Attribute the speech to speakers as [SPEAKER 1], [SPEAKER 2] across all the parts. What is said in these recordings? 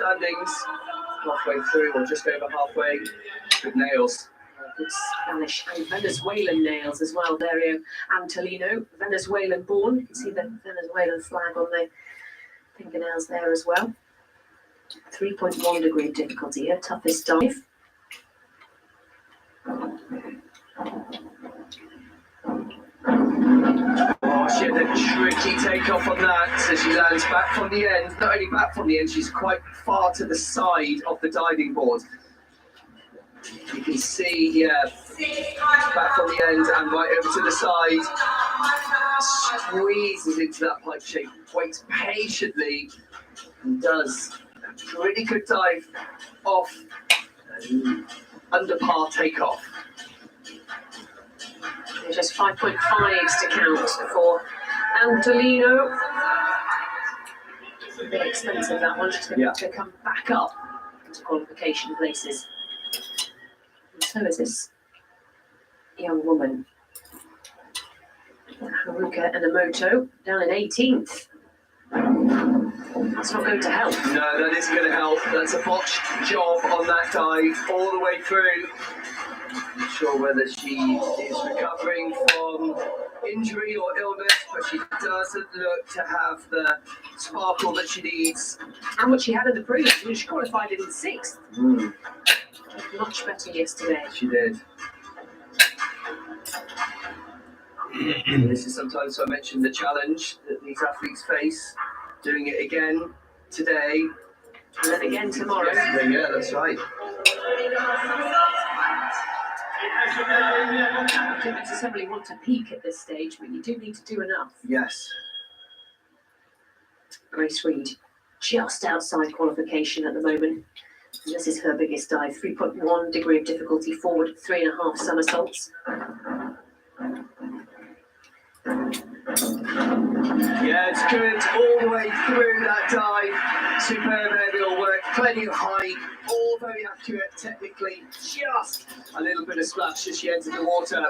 [SPEAKER 1] standings. Halfway through, or just over halfway. Good nails.
[SPEAKER 2] Good Spanish and Venezuelan nails as well. Dario Antolino, Venezuelan born. You can see the Venezuelan flag on the fingernails there as well. 3.1 degree of difficulty here, toughest dive.
[SPEAKER 1] Oh, she had a tricky takeoff on that, so she lands back from the end. Not only back from the end, she's quite far to the side of the diving board. You can see here, back from the end and right over to the side. Squeezes into that pipe shape, waits patiently, and does a pretty good dive off and under par takeoff.
[SPEAKER 2] Just 5.5s to count for Antolino. A bit expensive that one. She's going to come back up into qualification places. And so is this young woman, Haruka Enomoto, down in 18th. That's not going to help.
[SPEAKER 1] No, that isn't going to help. That's a botched job on that dive all the way through. Not sure whether she is recovering from injury or illness, but she doesn't look to have the sparkle that she needs.
[SPEAKER 2] And what she had in the previous, she qualified in 6th. Much better yesterday.
[SPEAKER 1] She did. This is sometimes I mentioned the challenge that these athletes face. Doing it again today.
[SPEAKER 2] And then again tomorrow.
[SPEAKER 1] Yeah, that's right.
[SPEAKER 2] I don't necessarily want to peak at this stage, but you do need to do enough.
[SPEAKER 1] Yes.
[SPEAKER 2] Grace Reed, just outside qualification at the moment. And this is her biggest dive, 3.1 degree of difficulty forward, 3.5 somersaults.
[SPEAKER 1] Yeah, it's good all the way through that dive. Superb aerial work, plenty of height, all very accurate technically. Just a little bit of splash as she entered the water.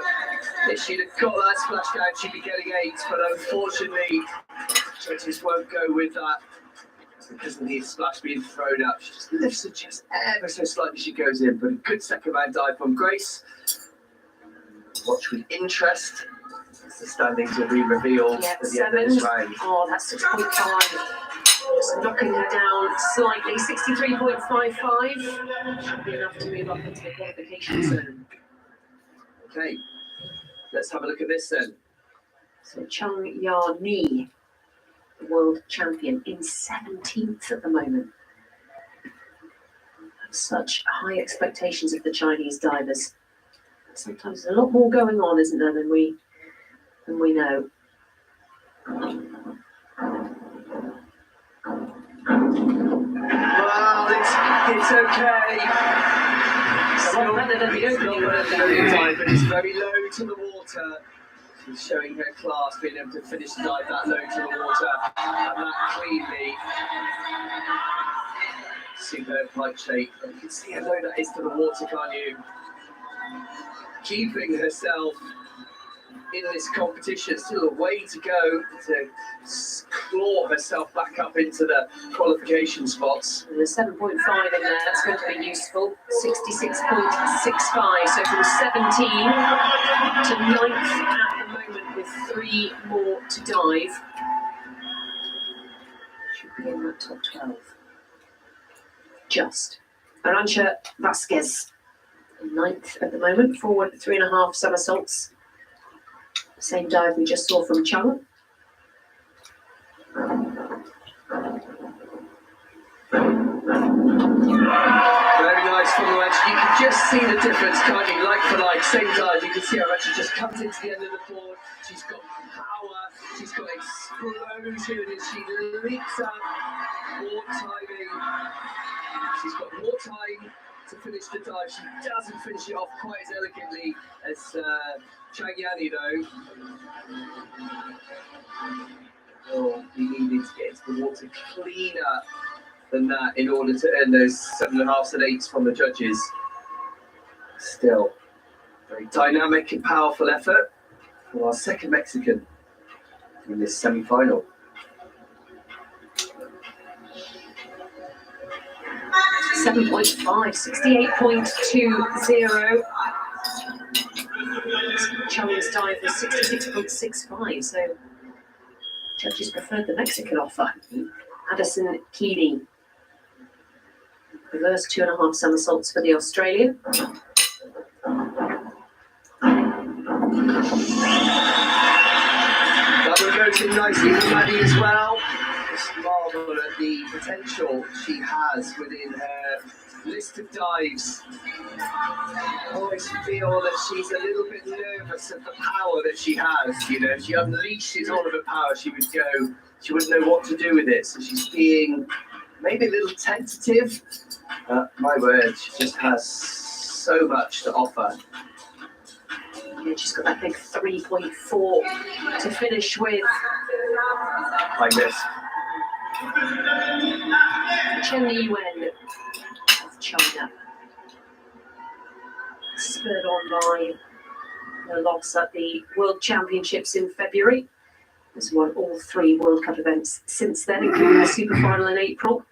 [SPEAKER 1] If she'd have got that splash down, she'd be getting 8, but unfortunately, judges won't go with that because of the splash being thrown up. She just lifts it just ever so slightly as she goes in, but a good second round dive from Grace. Watch with interest. The standings will be revealed at the end of this round.
[SPEAKER 2] Oh, that's 6.5. Just knocking her down slightly. 63.55. Should be enough to move up into the qualification zone.
[SPEAKER 1] Okay, let's have a look at this then.
[SPEAKER 2] So Chung Ya Ni, the world champion, in 17th at the moment. Such high expectations of the Chinese divers. Sometimes there's a lot more going on, isn't there, than we know.
[SPEAKER 1] Well, it's okay.
[SPEAKER 2] Still better than the opening
[SPEAKER 1] dive, but it's very low to the water. She's showing her class, being able to finish the dive that low to the water, and that cleanly. Superb pipe shape. You can see how low that is to the water, can't you? Keeping herself in this competition, still a way to go to claw herself back up into the qualification spots.
[SPEAKER 2] And there's 7.5 in there, that's going to be useful. 66.65, so from 17 to 9th at the moment with 3 more to dive. Should be in that top 12. Just. Arantxa Vasquez, 9th at the moment, forward 3.5 somersaults. Same dive we just saw from Chung.
[SPEAKER 1] Very nice from the wedge. You can just see the difference, can't you? Like for like, same dive. You can see how she just comes into the end of the board. She's got power. She's got explosion, and she leaps up. More timing. She's got more time to finish the dive. She doesn't finish it off quite as elegantly as Chang Yani, though. Oh, he needed to get into the water cleaner than that in order to earn those 7.5s and 8s from the judges. Still, very dynamic and powerful effort for our second Mexican in this semi-final.
[SPEAKER 2] 7.5, 68.20. Chung's dive was 66.65, so judges preferred the Mexican offer. Addison Keeney. Reverse 2.5 somersaults for the Australian.
[SPEAKER 1] That one goes in nicely for Maddie as well. Just marvel at the potential she has within her list of dives. I always feel that she's a little bit nervous of the power that she has. You know, if she unleashes all of her power, she would go, she wouldn't know what to do with it. So she's being maybe a little tentative. My word, she just has so much to offer.
[SPEAKER 2] Yeah, she's got that big 3.4 to finish with.
[SPEAKER 1] Like this.
[SPEAKER 2] Chen Yuen of China. Spurred on by the loss at the World Championships in February. Has won all 3 World Cup events since then, including the Super Final in April.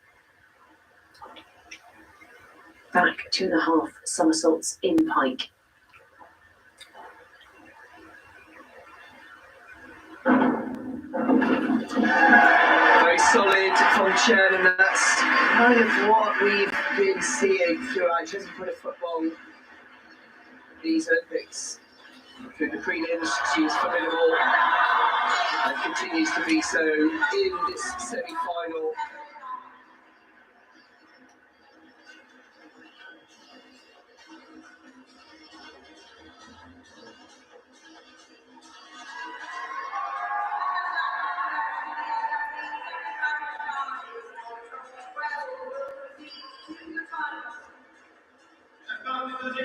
[SPEAKER 2] Back 2.5 somersaults in pike.
[SPEAKER 1] Very solid from Chen, and that's kind of what we've been seeing throughout. She hasn't put a foot wrong these Olympics. Through the prelims, she was formidable and continues to be so in this semi-final.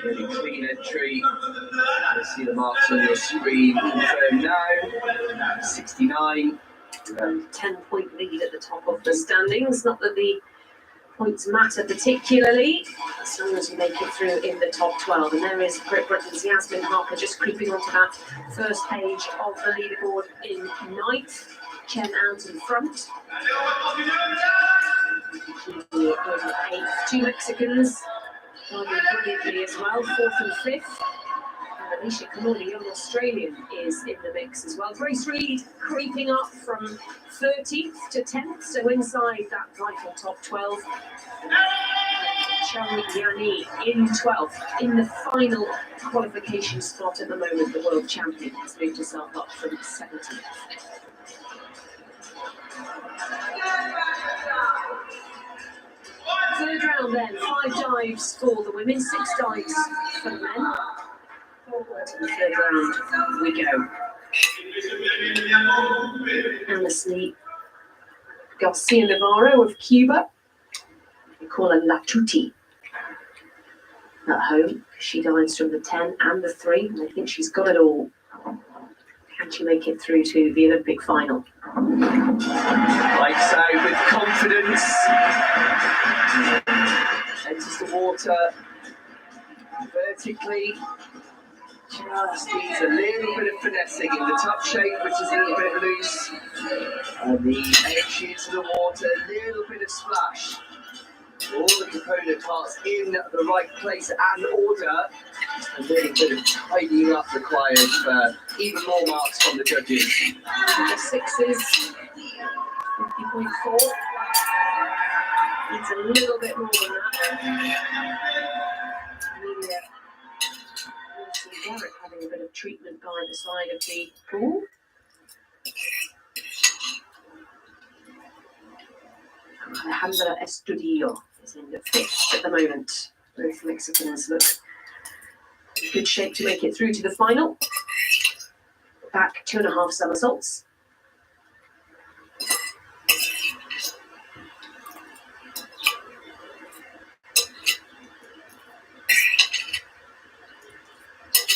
[SPEAKER 1] Really clean entry. You see the marks on your screen. Confirmed now. 69.
[SPEAKER 2] 10-point lead at the top of the standings. Not that the points matter particularly, as long as you make it through in the top 12. And there is Great Britain's Yasmin Harper just creeping onto that first page of the leaderboard in ninth. Chen out in front. Eighth. 2 Mexicans. Diving brilliantly as well, 4th and 5th. And Alicia Kamori, young Australian, is in the mix as well. Grace Reed creeping up from 13th to 10th, so inside that vital top 12. Chung Yani in 12th, in the final qualification spot at the moment. The world champion has moved herself up from 17th. Third round then, 5 dives for the women, 6 dives for the men. Forward to the third round we go. Anasli Garcia Navarro of Cuba. We call her La Tutti at home. She dives from the 10 and the 3, and I think she's got it all. Can she make it through to the Olympic final?
[SPEAKER 1] Like so, with confidence. Enters the water vertically. Just needs a little bit of finessing in the top shape, which is a little bit loose. And the edge into the water, a little bit of splash. All the component parts in the right place and order. A little bit of tidying up required for even more marks from the judges.
[SPEAKER 2] The 6s, 50.4. It's a little bit more than that. Amelia Garrett having a bit of treatment by the side of the pool. Alejandra Estudillo is in the 5th at the moment. Both Mexicans look in good shape to make it through to the final. Back 2.5 somersaults.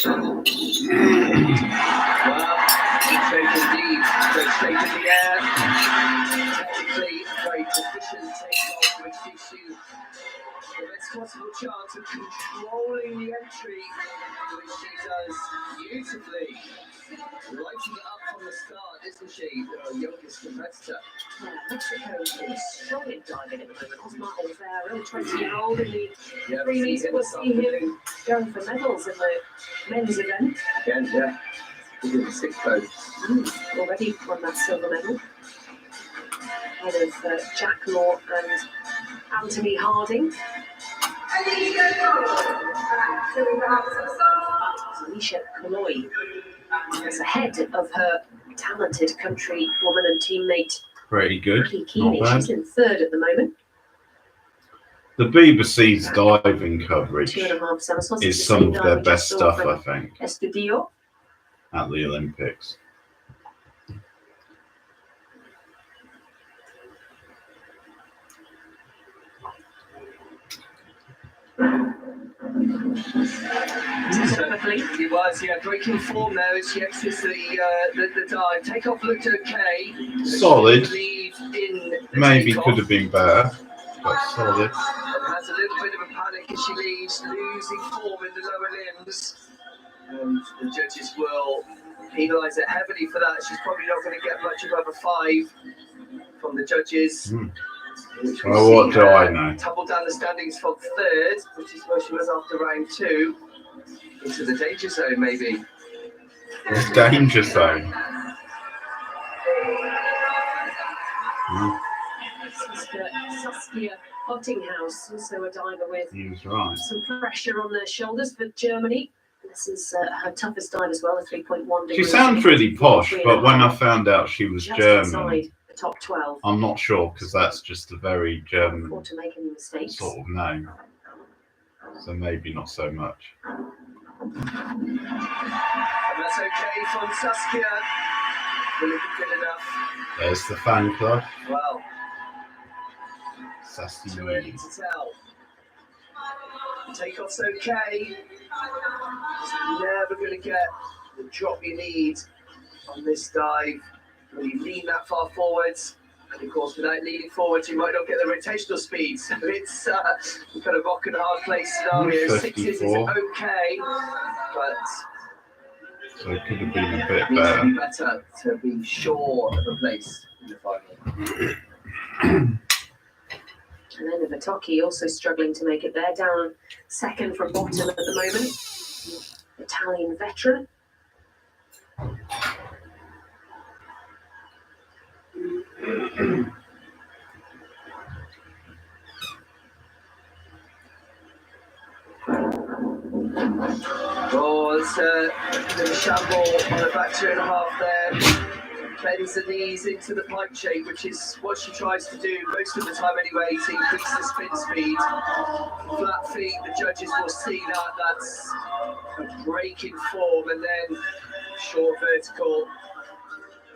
[SPEAKER 1] Well, good shape indeed. Great shape in the air. Technically, very proficient takeoff, which gives you The best possible chance of controlling the entry, which she does beautifully. Lighting it up from the start, isn't she? Our youngest competitor.
[SPEAKER 2] Yeah, Mexico is strong in diving at the moment. Osmar Olvera, 20-year-old in the 3 metre. We'll see him going for medals in the men's event.
[SPEAKER 1] Again, yeah. He did the 6 code.
[SPEAKER 2] Already won that silver medal. Ahead of Jack Law and Anthony Harding. Alicia Kaloy is ahead of her talented countrywoman and teammate.
[SPEAKER 3] Pretty good.
[SPEAKER 2] Kikini. She's in 3rd at the moment.
[SPEAKER 3] The BBC's diving coverage
[SPEAKER 2] 2.5 somersaults.
[SPEAKER 3] is some of their best stuff, I think,
[SPEAKER 2] Estudio.
[SPEAKER 3] at the Olympics.
[SPEAKER 1] He was, yeah, breaking form there as she exits the dive. Takeoff looked okay.
[SPEAKER 3] Solid. Maybe
[SPEAKER 1] Takeoff.
[SPEAKER 3] could have been better, but solid.
[SPEAKER 1] Has a little bit of a panic as she leaves, losing form in the lower limbs. And the judges will penalise her heavily for that. She's probably not going to get much above a 5 from the judges.
[SPEAKER 3] Well, what do I know?
[SPEAKER 1] Tumble down the standings from 3rd, which is where she was after round 2, into the danger zone, maybe.
[SPEAKER 3] The danger zone.
[SPEAKER 2] Saskia Ottinghaus, also a diver with
[SPEAKER 3] He's right.
[SPEAKER 2] some pressure on their shoulders for Germany. This is her toughest dive as well, a 3.1 degree.
[SPEAKER 3] She sounds really posh, but when I found out she was
[SPEAKER 2] just
[SPEAKER 3] German,
[SPEAKER 2] inside the top 12.
[SPEAKER 3] I'm not sure, because that's just a very German
[SPEAKER 2] Or to make any mistakes.
[SPEAKER 3] sort of name. So maybe not so much.
[SPEAKER 1] And that's okay from Saskia. Will it be good enough?
[SPEAKER 3] There's the fan club.
[SPEAKER 1] Well,
[SPEAKER 3] Sassy
[SPEAKER 1] too early to tell. Takeoff's okay. Just never going to get the drop you need on this dive when you lean that far forwards. And of course, without leaning forwards, you might not get the rotational speed. So it's kind of rock and hard place scenario. 6s is okay, but
[SPEAKER 3] So it could have been a bit
[SPEAKER 1] it needs to be
[SPEAKER 3] better.
[SPEAKER 1] better to be sure of a place in the final.
[SPEAKER 2] And then Ivatoki also struggling to make it there, down 2nd from bottom at the moment. Italian veteran.
[SPEAKER 1] Oh, it's a shamble on the back 2.5 there. Bends the knees into the pipe shape, which is what she tries to do most of the time anyway, to increase the spin speed. Flat feet, the judges will see that. That's a break in form, and then short vertical.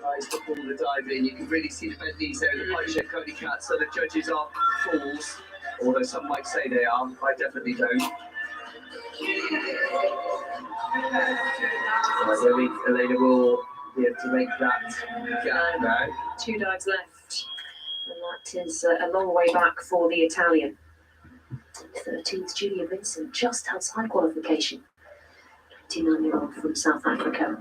[SPEAKER 1] Tries to pull the dive in. You can really see the bent knees there in the pipe shape curly cat, so the judges are fools, although some might say they are. I definitely don't. Elena will be able to make that gap now.
[SPEAKER 2] 2 dives left. And that is a long way back for the Italian. 13th, Julia Vincent, just outside qualification. 29-year-old from South Africa.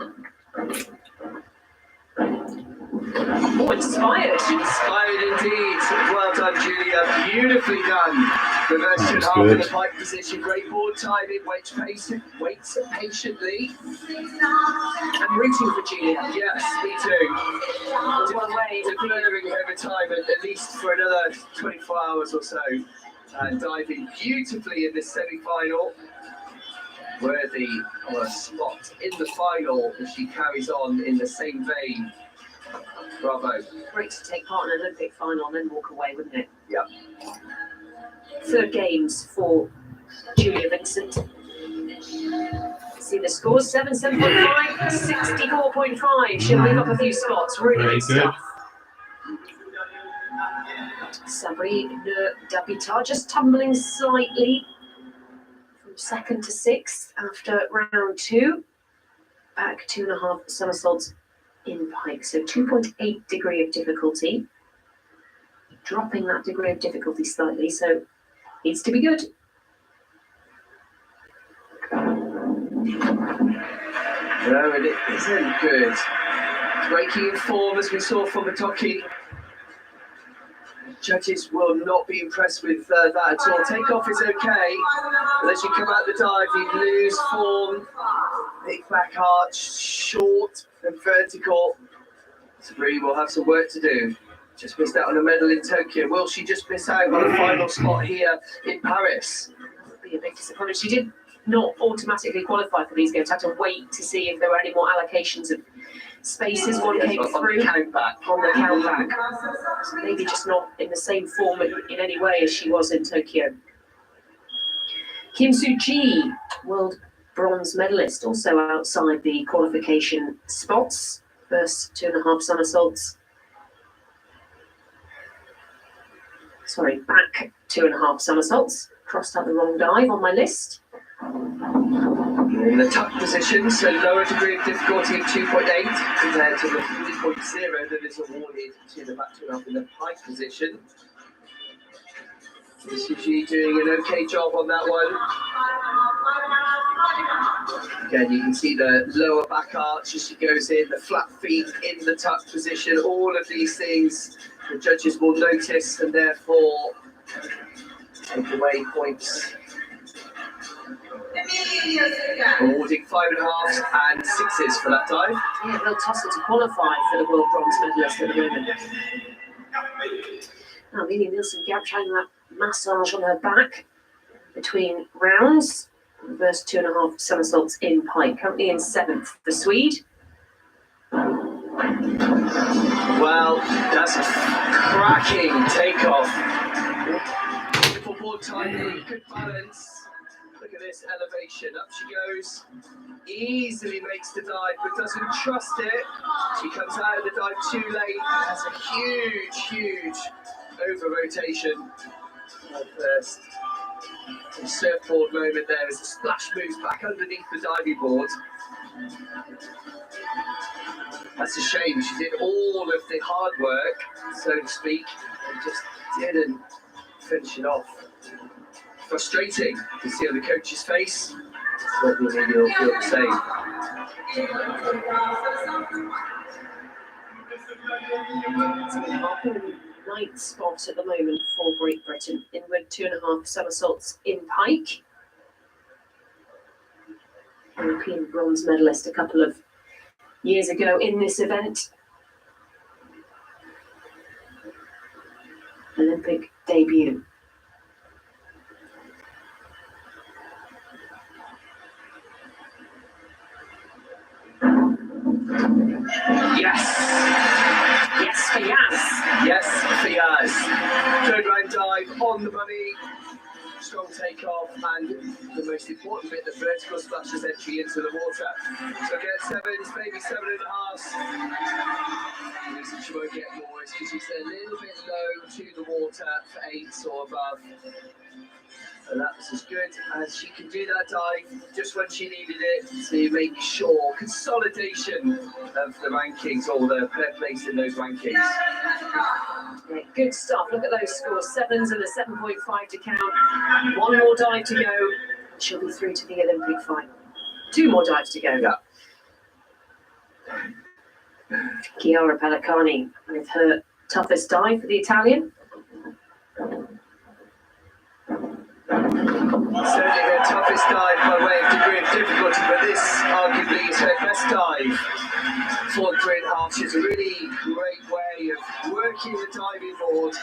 [SPEAKER 2] Oh, inspired.
[SPEAKER 1] Inspired indeed. Well done, Julia. Beautifully done. Reverse to half in the pipe position. Great board timing. Waits patiently.
[SPEAKER 2] I'm rooting for Julia.
[SPEAKER 1] Yes, me too.
[SPEAKER 2] One way.
[SPEAKER 1] Declaring over time at least for another 24 hours or so. And diving beautifully in this semi-final. Worthy of a spot in the final if she carries on in the same vein. Bravo.
[SPEAKER 2] Great to take part in an Olympic final and then walk away, wouldn't it?
[SPEAKER 1] Yep.
[SPEAKER 2] 3rd games for Julia Vincent. See the scores, 77.5, 64.5. She'll move up a few spots. Really good stuff. Sabrina Dabita just tumbling slightly from 2nd to 6th after round 2. Back 2.5 somersaults in pike, so 2.8 degree of difficulty. Dropping that degree of difficulty slightly, so Needs to be good.
[SPEAKER 1] No, and it isn't good. Breaking in form, as we saw from Matoki. Judges will not be impressed with that at all. Takeoff is okay, but as you come out the dive, you lose form. Big back arch, short and vertical. Sabree will have some work to do. Just missed out on a medal in Tokyo. Will she just miss out on a final spot here in Paris?
[SPEAKER 2] That would be a big disappointment. She did not automatically qualify for these games. Had to wait to see if there were any more allocations of spaces. One came
[SPEAKER 1] on
[SPEAKER 2] through
[SPEAKER 1] the count back.
[SPEAKER 2] on the count back. So maybe just not in the same form in any way as she was in Tokyo. Kim Soo-ji, world bronze medalist, also outside the qualification spots. First 2.5 somersaults. Sorry, back 2.5 somersaults. Crossed out the wrong dive on my list.
[SPEAKER 1] In the tuck position, so lower degree of difficulty of 2.8 compared to the 3.0 that is awarded to the back 2.5 in the pike position. Suji doing an okay job on that one. Again, you can see the lower back arch as she goes in, the flat feet in the tuck position. All of these things the judges will notice and therefore take away points. Awarding 5.5s and 6s for that dive.
[SPEAKER 2] Yeah, real tussle to qualify for the world bronze medalist at the moment. Now, Lily Nielsen-Gabb trying that massage on her back between rounds. Reverse 2.5 somersaults in pike. Currently in 7th for Swede.
[SPEAKER 1] Well, that's a cracking takeoff. Beautiful board timing, good balance. Look at this elevation. Up she goes. Easily makes the dive, but doesn't trust it. She comes out of the dive too late. That's a huge over rotation. First surfboard moment there as the splash moves back underneath the diving board. That's a shame. She did all of the hard work, so to speak, and just didn't finish it off. Frustrating to see on the coach's face. Certainly you'll feel the same.
[SPEAKER 2] Ninth spot at the moment for Great Britain. Inward 2.5 somersaults in pike. European bronze medalist a couple of years ago in this event. Olympic debut.
[SPEAKER 1] Yes!
[SPEAKER 2] Yes for Yaz.
[SPEAKER 1] Yes for Yaz. Third round dive on the money. Strong takeoff and the most important bit, the vertical splashes entry into the water. So get 7s, maybe 7.5s. The reason she won't get more is because she's a little bit low to the water for 8s or above. And that's as good as she can do that dive just when she needed it to make sure consolidation of the rankings or the third place in those rankings.
[SPEAKER 2] Yeah, good stuff. Look at those scores. 7s and a 7.5 to count. One more dive to go. She'll be through to the Olympic final. 2 more dives to go.
[SPEAKER 1] Yeah.
[SPEAKER 2] Chiara Pellicani with her toughest dive for the Italian.
[SPEAKER 1] Certainly her toughest dive by way of degree of difficulty, but this arguably is her best dive for the 3.5. She's a really great way of working the diving board.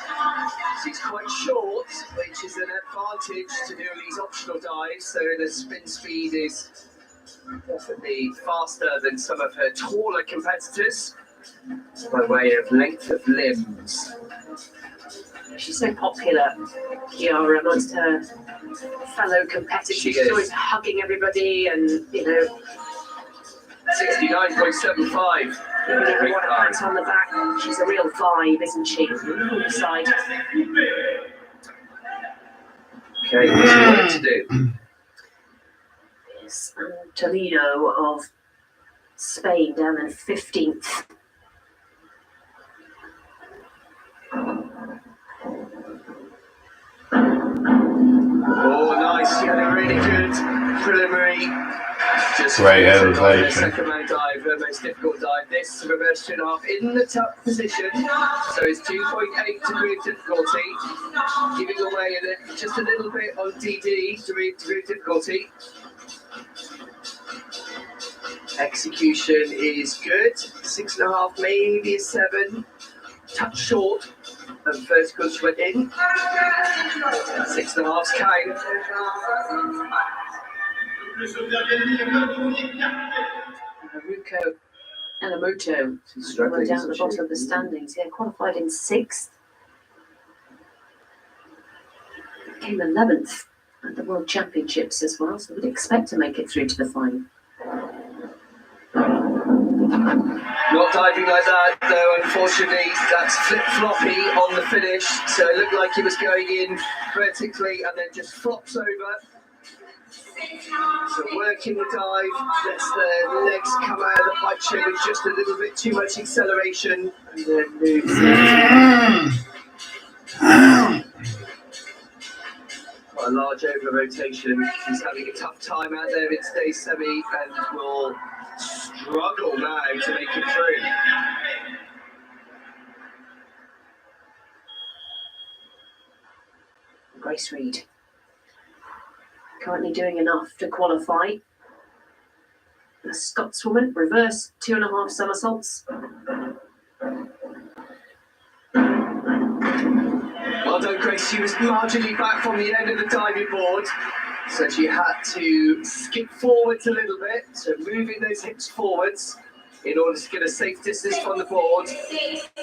[SPEAKER 1] She's quite short, which is an advantage to do these optional dives, so the spin speed is definitely faster than some of her taller competitors by way of length of limbs.
[SPEAKER 2] She's so popular, Chiara, amongst her fellow competitors. She's always hugging everybody and, you know,
[SPEAKER 1] 69.75.
[SPEAKER 2] giving everyone a pat on the back. She's a real vibe, isn't she? Side.
[SPEAKER 1] Okay, what's she wanting to do?
[SPEAKER 2] Yes, Toledo of Spain down in 15th.
[SPEAKER 1] Oh, nice. She had a really good preliminary. Just
[SPEAKER 3] Great
[SPEAKER 1] on the
[SPEAKER 3] elevation.
[SPEAKER 1] second round dive, her most difficult dive. This reverse 2.5 in the top position. So it's 2.8 degree of difficulty. Giving away just a little bit on DD, degree of difficulty. Execution is good. 6.5, maybe a 7. Touch short. And vertical she went in. 6.5's count.
[SPEAKER 2] Haruko Elamoto,
[SPEAKER 1] She's struggling,
[SPEAKER 2] down at the
[SPEAKER 1] isn't
[SPEAKER 2] bottom
[SPEAKER 1] she?
[SPEAKER 2] of the standings. Yeah, qualified in 6th. Came 11th at the World Championships as well, so we'd expect to make it through to the final.
[SPEAKER 1] Not diving like that, though, unfortunately. That's flip-floppy on the finish, so it looked like it was going in vertically and then just flops over. So working the dive, lets the legs come out of the pipe shape with just a little bit too much acceleration, and then moves. Quite a large over rotation. She's having a tough time out there in today's semi and will struggle now to make it through.
[SPEAKER 2] Grace Reed, currently doing enough to qualify. The Scotswoman, reverse 2.5 somersaults.
[SPEAKER 1] Well done, Grace. She was marginally back from the end of the diving board, so she had to skip forwards a little bit, so moving those hips forwards in order to get a safe distance from the board.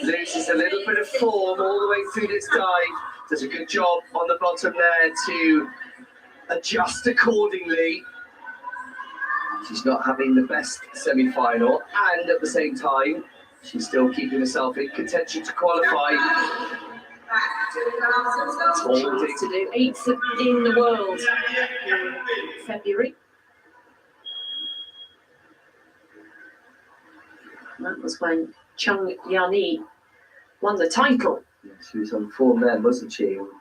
[SPEAKER 1] Loses a little bit of form all the way through this dive. Does a good job on the bottom there to adjust accordingly. She's not having the best semi-final, and at the same time, she's still keeping herself in contention to qualify.
[SPEAKER 2] That's what she needs to do. 8th in the world in February. And that was when Chung Yani won the title.
[SPEAKER 1] Yeah, she was on form then, wasn't she? And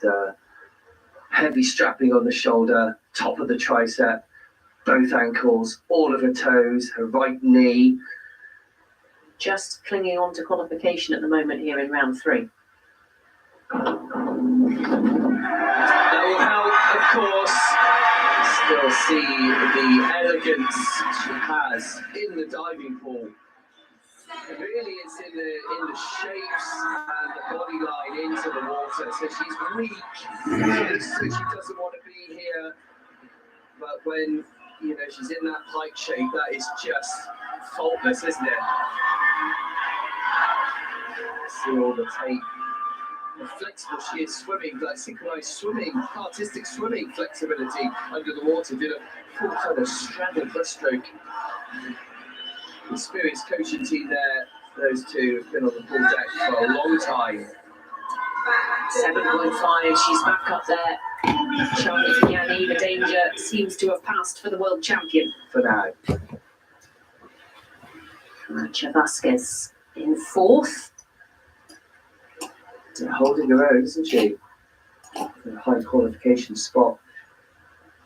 [SPEAKER 1] heavy strapping on the shoulder, top of the tricep, both ankles, all of her toes, her right knee.
[SPEAKER 2] Just clinging on to qualification at the moment here in round 3.
[SPEAKER 1] That will help, of course. Still see the elegance she has in the diving pool. It really is in the shapes and the body line into the water. So she's weak, so she doesn't want to be here. But when she's in that pike shape, that is just faultless, isn't it? See all the tape. How flexible she is swimming, like synchronized swimming, artistic swimming flexibility under the water. Did a full kind of straddle breaststroke. Experienced coaching team there. Those two have been on the pool deck for a long time.
[SPEAKER 2] 7.5, she's back up there. Charlotte Yani, the danger seems to have passed for the world champion.
[SPEAKER 1] For now.
[SPEAKER 2] Racha Vasquez in 4th.
[SPEAKER 1] Holding her own, isn't she? A high qualification spot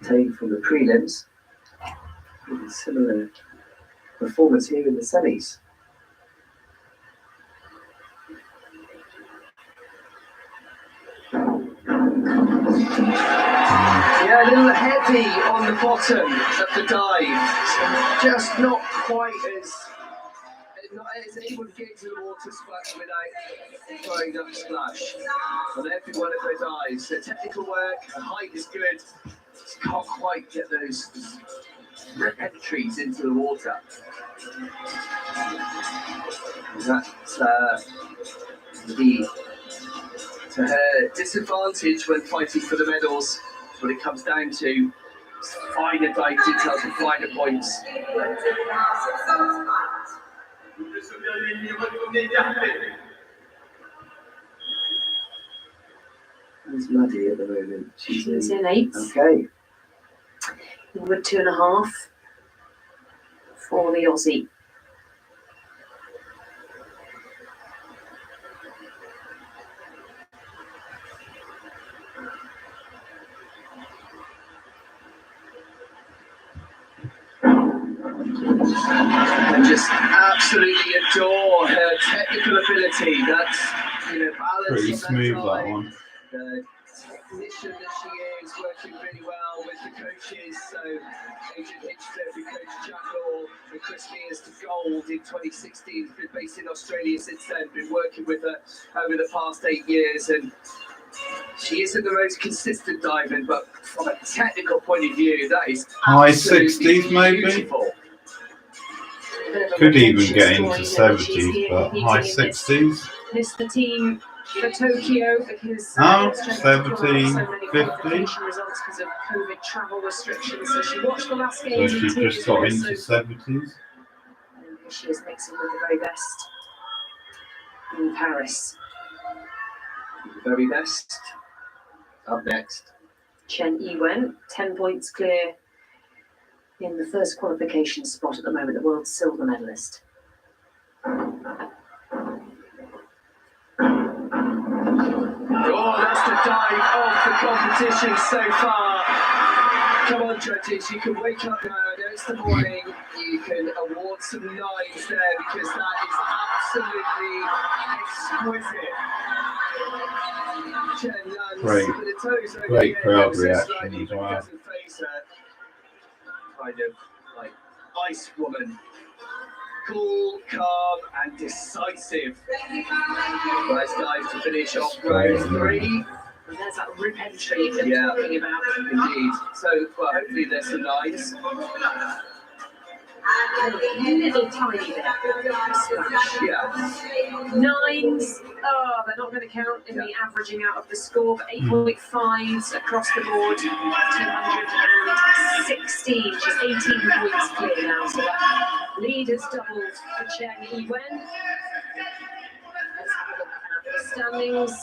[SPEAKER 1] taken from the prelims. With a similar performance here in the semis. Yeah, a little heavy on the bottom of the dive. Just not quite as able to get into the water splash without throwing up splash on every one of her dives. So technical work, her height is good. Just can't quite get those entries into the water. That's to her disadvantage when fighting for the medals. That's what it comes down to. Finer dive details and finer points. It's muddy at the moment.
[SPEAKER 2] She's in 8th.
[SPEAKER 1] Okay.
[SPEAKER 2] With 2.5 for the Aussie.
[SPEAKER 1] and just absolutely adore her technical ability. That's, balance.
[SPEAKER 3] Pretty
[SPEAKER 1] on
[SPEAKER 3] smooth
[SPEAKER 1] that
[SPEAKER 3] that
[SPEAKER 1] dive.
[SPEAKER 3] one.
[SPEAKER 1] The technician that she is, working really well with the coaches. So Adrian Hitchfield, Coach Jack Law, and Chris Mears to gold in 2016. Been based in Australia since then. Been working with her over the past 8 years, and she isn't the most consistent diver, but from a technical point of view, that is
[SPEAKER 3] High
[SPEAKER 1] absolutely
[SPEAKER 3] 60s maybe?
[SPEAKER 1] beautiful.
[SPEAKER 3] Could even get into 70s, but high 60s.
[SPEAKER 2] Missed the team for Tokyo because
[SPEAKER 3] Oh,
[SPEAKER 2] Australia took on
[SPEAKER 3] 70,
[SPEAKER 2] so many
[SPEAKER 3] 50.
[SPEAKER 2] qualification results because of COVID travel restrictions. So she watched the last
[SPEAKER 3] So
[SPEAKER 2] games
[SPEAKER 3] she
[SPEAKER 2] in teams,
[SPEAKER 3] just got
[SPEAKER 2] but
[SPEAKER 3] into
[SPEAKER 2] also
[SPEAKER 3] 70s.
[SPEAKER 2] she was mixing with the very best in Paris.
[SPEAKER 1] The very best. Up next.
[SPEAKER 2] Chen Yiwen, 10 points clear in the first qualification spot at the moment, the world silver medalist.
[SPEAKER 1] Oh, that's the dive of the competition so far. Come on, judges, you can wake up now. I know it's the morning. You can award some nines there because that is absolutely exquisite. Chen lands
[SPEAKER 3] Great.
[SPEAKER 1] with the toes over
[SPEAKER 3] Great
[SPEAKER 1] the
[SPEAKER 3] crowd
[SPEAKER 1] end, so
[SPEAKER 3] reaction
[SPEAKER 1] slightly,
[SPEAKER 3] as
[SPEAKER 1] but
[SPEAKER 3] well.
[SPEAKER 1] doesn't faze her. Kind of like ice woman. Cool, calm, and decisive. Nice dive to finish off round 3.
[SPEAKER 2] And there's that rip entry that you're talking about.
[SPEAKER 1] Indeed. So, well, hopefully there's some nines.
[SPEAKER 2] A little tiny bit. Splash.
[SPEAKER 1] Yeah.
[SPEAKER 2] Nines, they're not going to count in the averaging out of the score, but 8.5s across the board, 216. She's 18 points clear now, so that lead has doubled for Chen Yiwen. Let's have a look at the standings.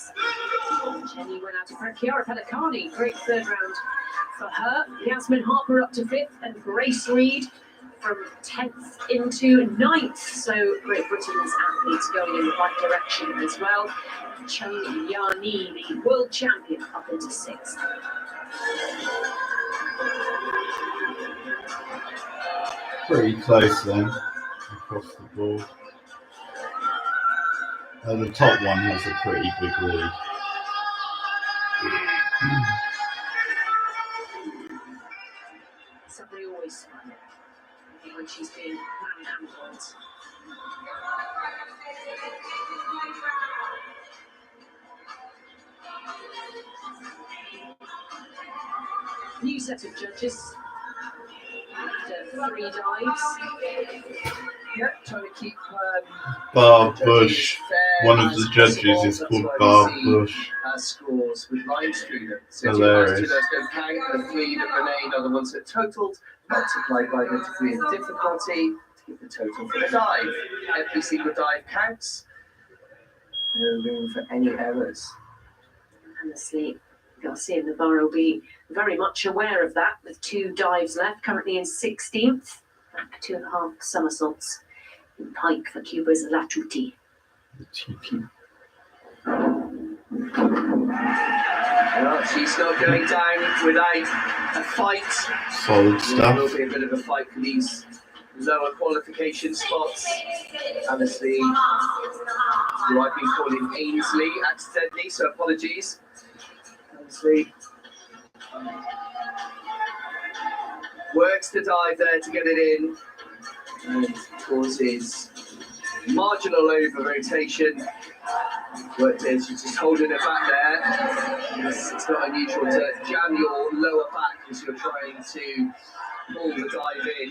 [SPEAKER 2] Chen Yiwen out of front. Chiara Pellicani, great third round for her. Yasmin Harper up to 5th, and Grace Reed from 10th into 9th. So Great Britain's athletes going in the right direction as well. Chung Yani, the world champion, up into 6th.
[SPEAKER 3] Pretty close then, across the board. The top one has a pretty big lead.
[SPEAKER 2] Somebody always smiling when she's being manhandled. New set of judges after 3 dives.
[SPEAKER 1] Yep, trying to keep
[SPEAKER 3] Barb Bush. One of the judges is called Barb Bush.
[SPEAKER 1] Scores with live streamer. So
[SPEAKER 3] Hilarious.
[SPEAKER 1] 2 dives don't count. The 3 that remain are the ones that totaled, multiplied by the degree of difficulty to give the total for the dive. Every single dive counts. No room for any errors.
[SPEAKER 2] Honestly, Garcia Navarro will be very much aware of that, with 2 dives left, currently in 16th. Back 2.5 somersaults in pike for Cuba's Latuti.
[SPEAKER 1] Well, she's not going down without a fight.
[SPEAKER 3] Solid
[SPEAKER 1] There will
[SPEAKER 3] stuff.
[SPEAKER 1] be a bit of a fight for these lower qualification spots. Honestly, who I've been calling Ainsley accidentally, so apologies. Honestly, works the dive there to get it in and causes marginal over rotation. Worked in, she's just holding it back there. It's not unusual to jam your lower back as you're trying to pull the dive in.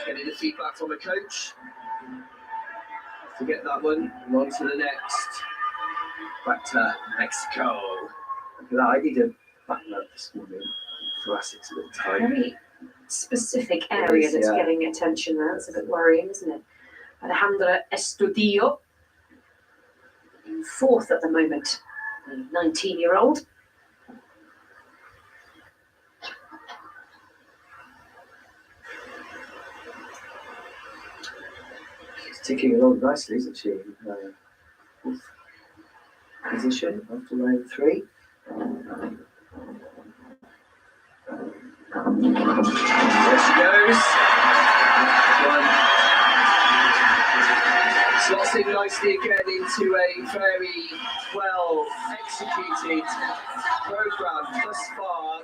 [SPEAKER 1] Getting the feedback from a coach. Forget that one, and on to the next. Back to Mexico. Look at that, I need a back up this morning. Thoracics a bit tight.
[SPEAKER 2] Very specific area that's getting attention there. That's a bit worrying, isn't it? Alejandra Estudillo, in 4th at the moment, a 19-year-old.
[SPEAKER 1] She's ticking along nicely, isn't she? 4th position after round 3. There she goes. Slots in nicely again into a very well executed program thus far.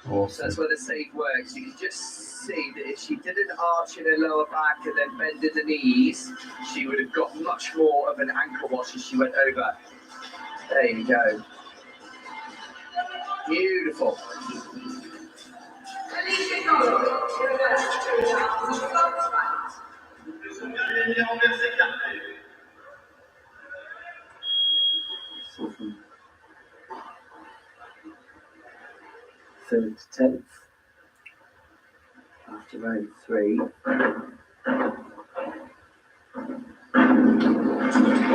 [SPEAKER 3] Awesome.
[SPEAKER 1] So that's where the save works. You can just see that if she didn't arch in her lower back and then bend in the knees, she would have got much more of an ankle wash as she went over. There you go. Beautiful. Third to 10th. After round 3.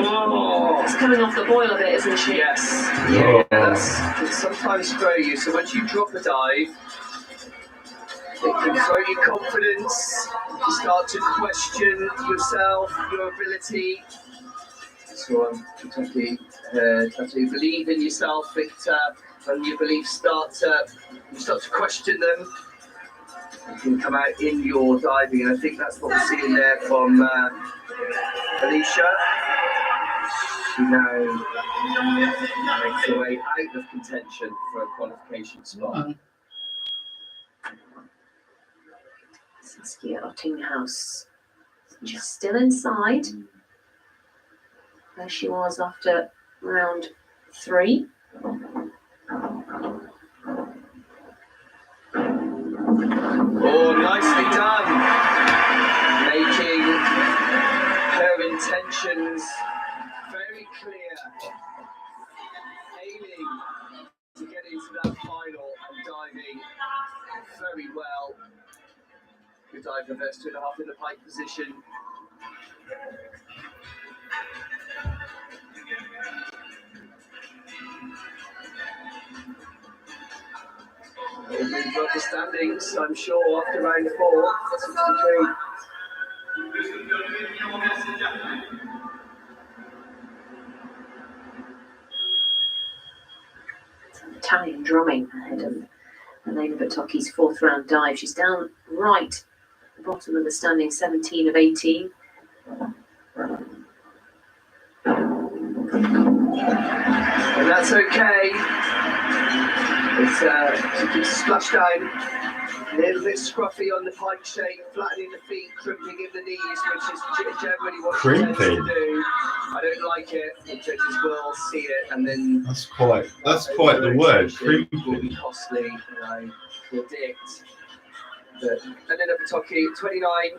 [SPEAKER 1] Oh!
[SPEAKER 2] It's coming off the boil a bit, isn't she?
[SPEAKER 1] Yes.
[SPEAKER 3] Oh.
[SPEAKER 1] That can sometimes throw you. So once you drop a dive, it can throw you confidence. You start to question yourself, your ability. So Kentucky, to believe in yourself, Victor, and your beliefs start to question them. You can come out in your diving, and I think that's what we're seeing there from Alicia. She now makes her way out of contention for a qualification spot.
[SPEAKER 2] Saskia Ottinghouse. She's still inside, where she was after round 3.
[SPEAKER 1] Oh, nicely done. Making her intentions very clear. Aiming to get into that final and diving very well. Good dive reverse 2.5 in the pike position. It'll move up the standings, I'm sure, after round 4, 63.
[SPEAKER 2] Italian drumming ahead of Elena Batocchi's 4th round dive. She's down right at the bottom of the standing, 17 of 18.
[SPEAKER 1] And that's okay. It's splash down, a little bit scruffy on the pike shape, flattening the feet, crimping in the knees, which is generally what she tends to do. I don't like it. The judges will see it, and then
[SPEAKER 3] That's quite the word,
[SPEAKER 1] will be
[SPEAKER 3] crimping.
[SPEAKER 1] costly, and I predict that Elena Batocchi, 29,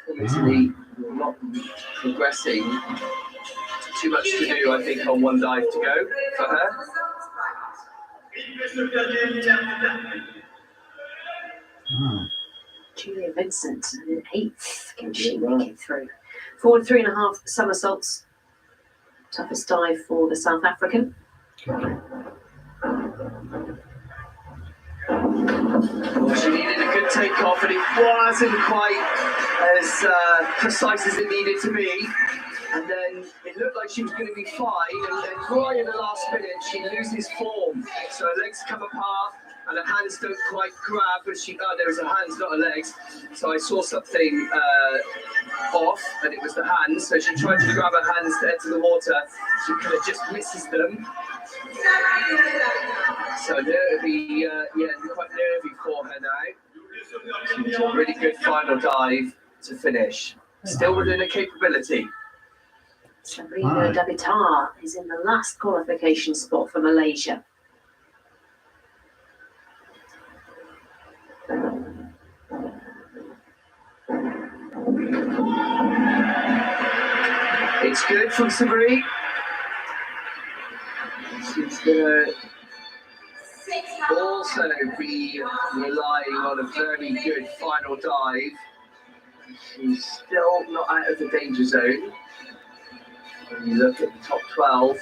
[SPEAKER 1] obviously not progressing. Too much to do, I think, on one dive to go for her.
[SPEAKER 2] Julia Vincent in 8th. Can she make it through? Forward 3.5 somersaults. Toughest dive for the South African.
[SPEAKER 1] Well, she needed a good takeoff, and it wasn't quite as precise as it needed to be. And then it looked like she was going to be fine, and then right in the last minute, she loses form. So her legs come apart, and her hands don't quite grab as she. Oh, there was her hands, not her legs. So I saw something off, and it was the hands. So she tried to grab her hands to enter the water. She kind of just misses them. So it'll be quite nervy for her now. She's a really good final dive to finish. Still within her capability.
[SPEAKER 2] Sabrina Dabitar is in the last qualification spot for Malaysia.
[SPEAKER 1] It's good from Sabri. She's going to also be relying on a very good final dive. She's still not out of the danger zone. When you look at the top 12.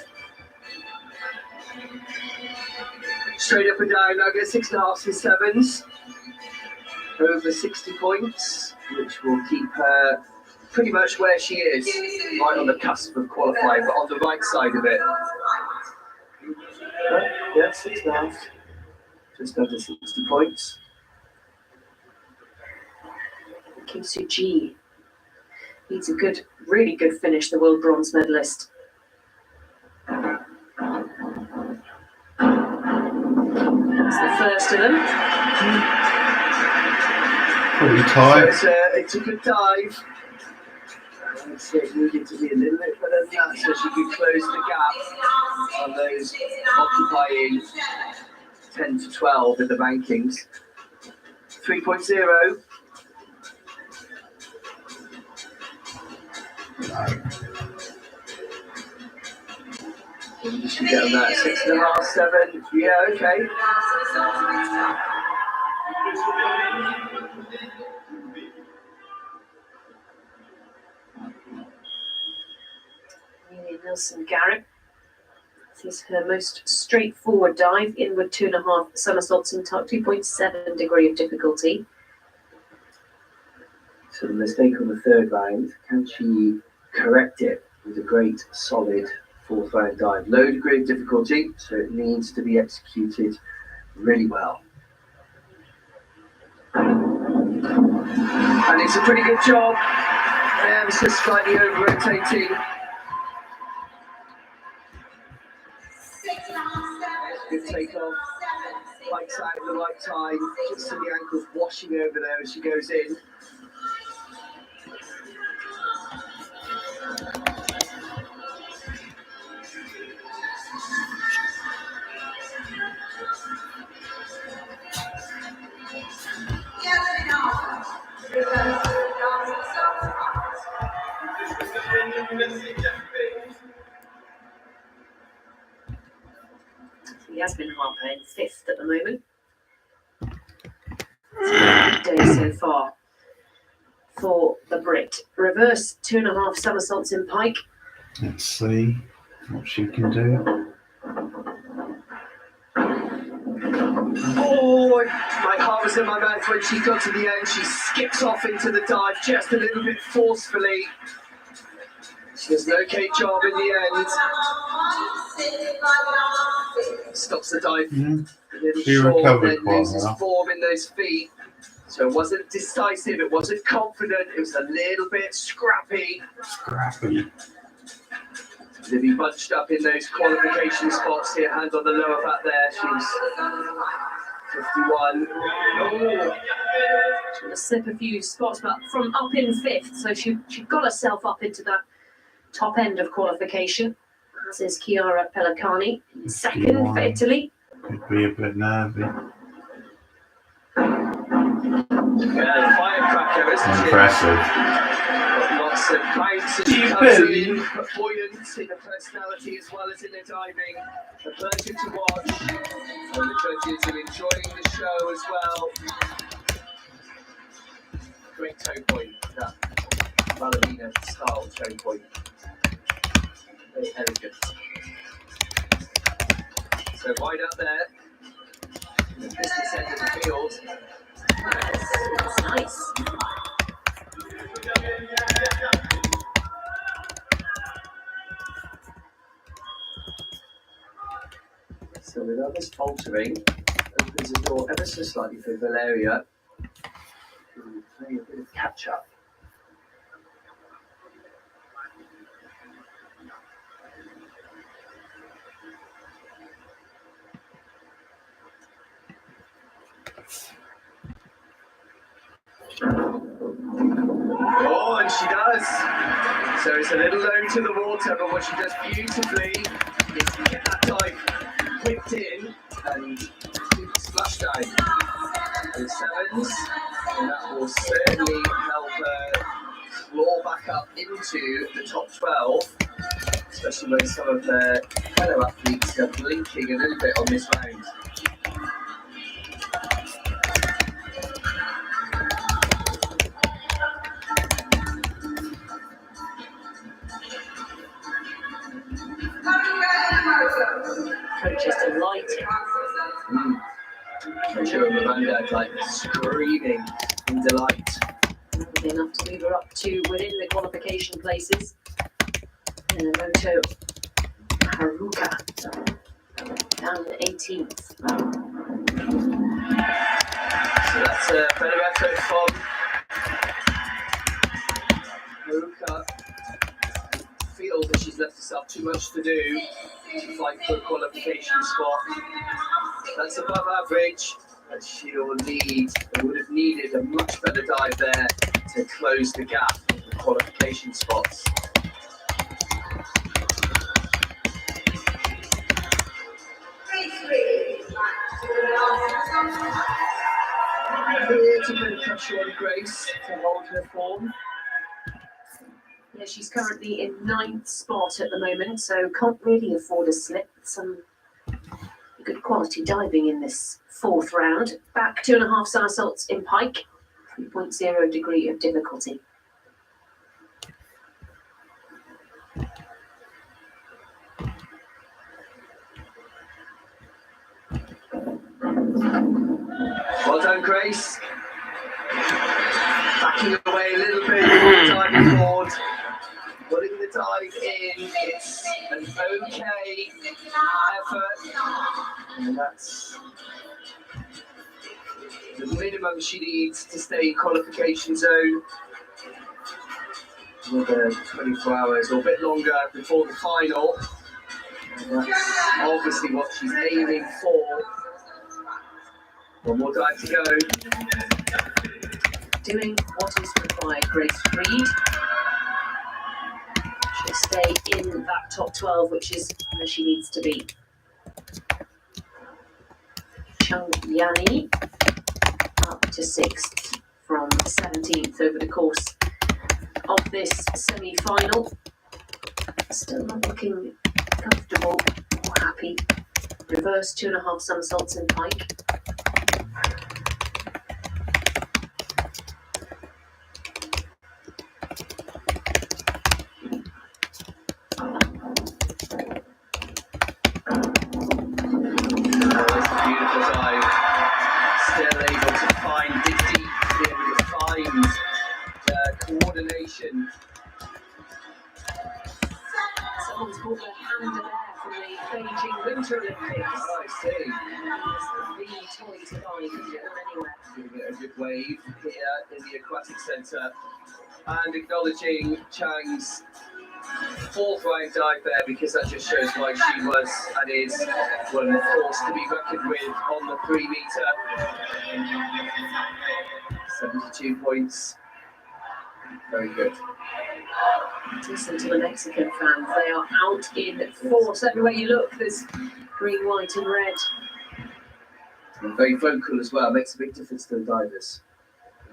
[SPEAKER 1] Straight up and down, now get 6.5s and 7s. Over 60 points, which will keep her pretty much where she is, right on the cusp of qualifying, but on the right side of it. Yeah, 6.5. Just under 60 points.
[SPEAKER 2] Kim Soo-ji needs a really good finish, the world bronze medalist. That's the first of them.
[SPEAKER 3] Pretty tight.
[SPEAKER 1] So it's a good dive. I'd say it needed to be a little bit better than that so she could close the gap on those occupying 10 to 12 in the rankings. 3.0. You should get on that 6.5, 7. Yeah, okay.
[SPEAKER 2] Nelson Garrett. This is her most straightforward dive, inward 2.5 somersaults in type 2.7 degree of difficulty.
[SPEAKER 1] So the mistake on the third round, can she correct it with a great solid fourth round dive? Low degree of difficulty, so it needs to be executed really well. And it's a pretty good job. It's just slightly over rotating. Good takeoff. Bikes out at the right time. Just see the ankles washing over there as she goes in.
[SPEAKER 2] Yasmin Harper in 5th at the moment. It's been a good day so far for the Brit. Reverse 2.5 somersaults in pike.
[SPEAKER 3] Let's see what she can do.
[SPEAKER 1] Oh, my heart was in my mouth when she got to the end. She skips off into the dive just a little bit forcefully. She does an okay job in the end. Stops the dive a little
[SPEAKER 3] She
[SPEAKER 1] short,
[SPEAKER 3] recovered
[SPEAKER 1] then
[SPEAKER 3] quite
[SPEAKER 1] loses
[SPEAKER 3] well.
[SPEAKER 1] form in those feet. So it wasn't decisive, it wasn't confident, it was a little bit scrappy.
[SPEAKER 3] Scrappy.
[SPEAKER 1] Libby bunched up in those qualification spots here, hand on the lower back there. She's 51. Oh.
[SPEAKER 2] She's going to slip a few spots, but from up in 5th, so she got herself up into that top end of qualification, as is Chiara Pellicani, 2nd for Italy.
[SPEAKER 3] Could be a bit nervy.
[SPEAKER 1] Yeah, firecracker, isn't she?
[SPEAKER 3] Impressive.
[SPEAKER 1] Got lots of bounce as she comes in, but buoyant in her personality as well as in her diving. A pleasure to watch. And the judges are enjoying the show as well. Great toe point, that ballerina style toe point. Very elegant. So wide up there, in the business end of the field.
[SPEAKER 2] That's nice.
[SPEAKER 1] So with others faltering, opens the door ever so slightly for Valeria, who will play a bit of catch up. Oh, and she does. So it's a little low to the water, but what she does beautifully is to get that dive whipped in and splash dive. And 7s, and that will certainly help her claw back up into the top 12, especially when some of her fellow athletes are blinking a little bit on this round.
[SPEAKER 2] Coach is delighted.
[SPEAKER 1] And Joe Miranda like screaming in delight.
[SPEAKER 2] Enough to move her up to within the qualification places. And Moto Haruka down 18th.
[SPEAKER 1] So that's a better effort from herself too much to do to fight for a qualification spot. That's above average, and she'll need, and would have needed a much better dive there to close the gap with qualification spots. Here to put pressure on Grace to hold her form.
[SPEAKER 2] Yeah, she's currently in 9th spot at the moment, so can't really afford a slip. Some good quality diving in this 4th round. Back 2.5 somersaults in pike, 3.0 degree of difficulty.
[SPEAKER 1] Well done, Grace. Backing away a little bit from the diving board. Putting the dive in. It's an okay effort. And that's the minimum she needs to stay in qualification zone. Another 24 hours or a bit longer before the final. And that's obviously what she's aiming for. One more dive to go.
[SPEAKER 2] Doing what is required, Grace Reed. She'll stay in that top 12, which is where she needs to be. Chung Yani up to 6th from 17th over the course of this semi-final. Still not looking comfortable or happy. Reverse 2.5 somersaults in pike. Someone's brought their hand in air from the Beijing Winter Olympics.
[SPEAKER 1] Oh, I see.
[SPEAKER 2] It's the toy to buy, you can get them anywhere.
[SPEAKER 1] Giving it a good wave here in the Aquatic Centre. And acknowledging Chang's 4th round dive there, because that just shows why she was and is one force to be reckoned with on the 3 metre. 72 points. Very good.
[SPEAKER 2] Listen to the Mexican fans. They are out in force. Everywhere you look, there's green, white, and red.
[SPEAKER 1] And very vocal as well. Makes a big difference to the divers.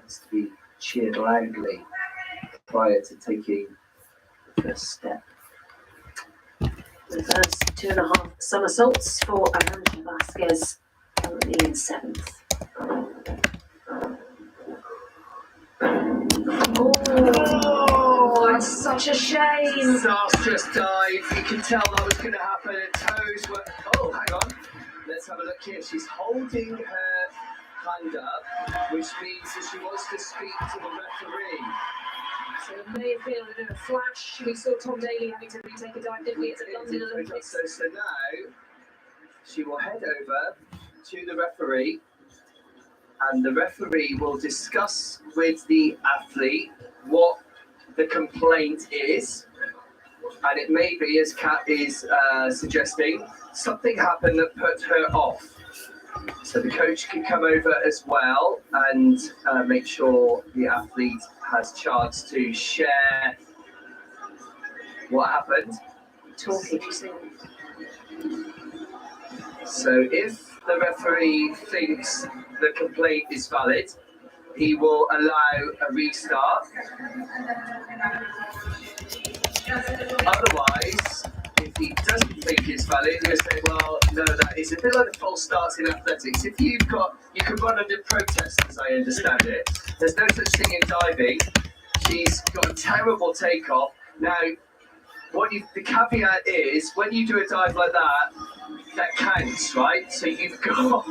[SPEAKER 1] Has to be cheered loudly prior to taking the first step.
[SPEAKER 2] The first 2.5 somersaults for Arantxa Vasquez, currently in 7th. Oh, it's such a shame.
[SPEAKER 1] Disastrous dive. You can tell that was going to happen. Her toes were. Oh, hang on. Let's have a look here. She's holding her hand up, which means that she wants to speak to the referee.
[SPEAKER 2] So it may have been a bit of a flash. We saw Tom Daly having to retake a dive, didn't we, at the London Olympics?
[SPEAKER 1] So now she will head over to the referee, and the referee will discuss with the athlete what the complaint is, and it may be, as Kat is suggesting, something happened that put her off. So the coach can come over as well and make sure the athlete has chance to share what happened.
[SPEAKER 2] Talking, you see.
[SPEAKER 1] So if the referee thinks the complaint is valid, he will allow a restart. Otherwise, if he doesn't think it's valid, he'll say, well, no, that is a bit like the false starts in athletics. If you can run under protest, as I understand it. There's no such thing in diving. She's got a terrible takeoff. Now, the caveat is, when you do a dive like that counts, right? So you've got,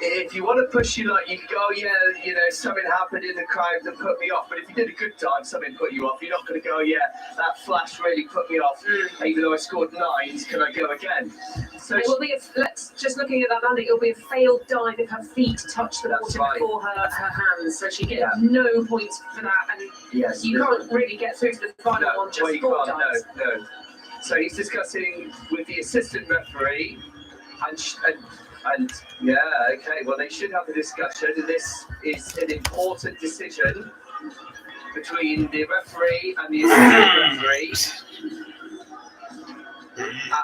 [SPEAKER 1] if you want to push you, like, you can go, oh, yeah, you know, something happened in the crowd that put me off. But if you did a good dive, something put you off. You're not going to go, oh, yeah, that flash really put me off. Even though I scored 9s, can I go again? So
[SPEAKER 2] it will be let's just looking at that landing, it'll be a failed dive if her feet touch the water before her hands. So she gets no points for that, and you can't really get through to the final one just 4 dives.
[SPEAKER 1] No. So he's discussing with the assistant referee, and yeah, okay. Well, they should have a discussion, and this is an important decision between the referee and the assistant referee.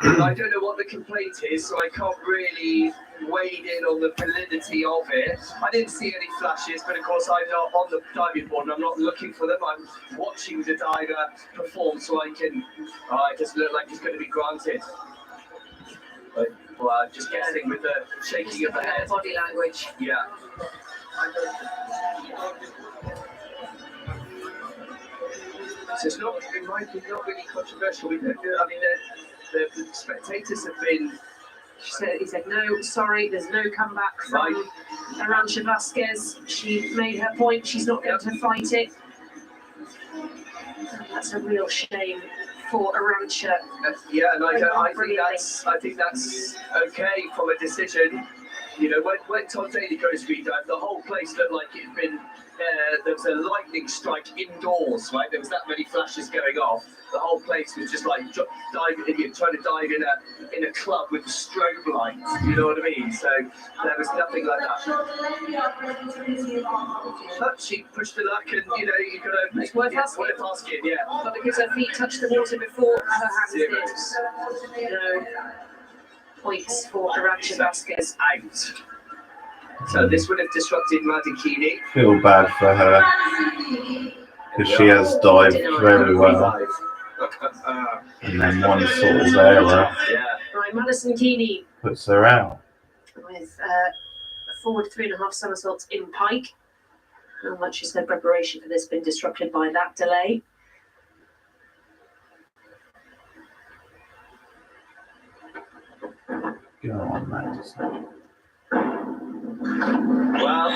[SPEAKER 1] And I don't know what the complaint is, so I can't really wade in on the validity of it. I didn't see any flashes, but of course I'm not on the diving board and I'm not looking for them. I'm watching the diver perform, so I can. It doesn't look like it's going to be granted. Well, I'm just guessing with the shaking of the head.
[SPEAKER 2] Body language.
[SPEAKER 1] Yeah. So it's not, in my opinion, not really controversial. I mean, the spectators have been.
[SPEAKER 2] He said, no, sorry, there's no comeback from Arantxa Vasquez. She made her point, she's not going to fight it. And that's a real shame for Arantxa.
[SPEAKER 1] Yeah, and I think that's okay from a decision. You know, when Todd Daly goes redive, the whole place looked like it'd been. There was a lightning strike indoors, right? There was that many flashes going off. The whole place was just like trying to dive in a club with strobe lights. You know what I mean? So there was nothing like that. But she pushed the luck, and you know you got to.
[SPEAKER 2] It's worth
[SPEAKER 1] asking, yeah.
[SPEAKER 2] But because her feet touched the water before her hands did, no points for Arantxa Vasquez.
[SPEAKER 1] Out. So this would have disrupted Maddie Keeney.
[SPEAKER 3] Feel bad for her because she has dived very well, and then one sort of error
[SPEAKER 2] Right, Madison Keeney
[SPEAKER 3] puts her out.
[SPEAKER 2] with forward 3.5 somersaults in pike. How much has her preparation for this been disrupted by that delay?
[SPEAKER 3] Go on, Madison.
[SPEAKER 1] Well,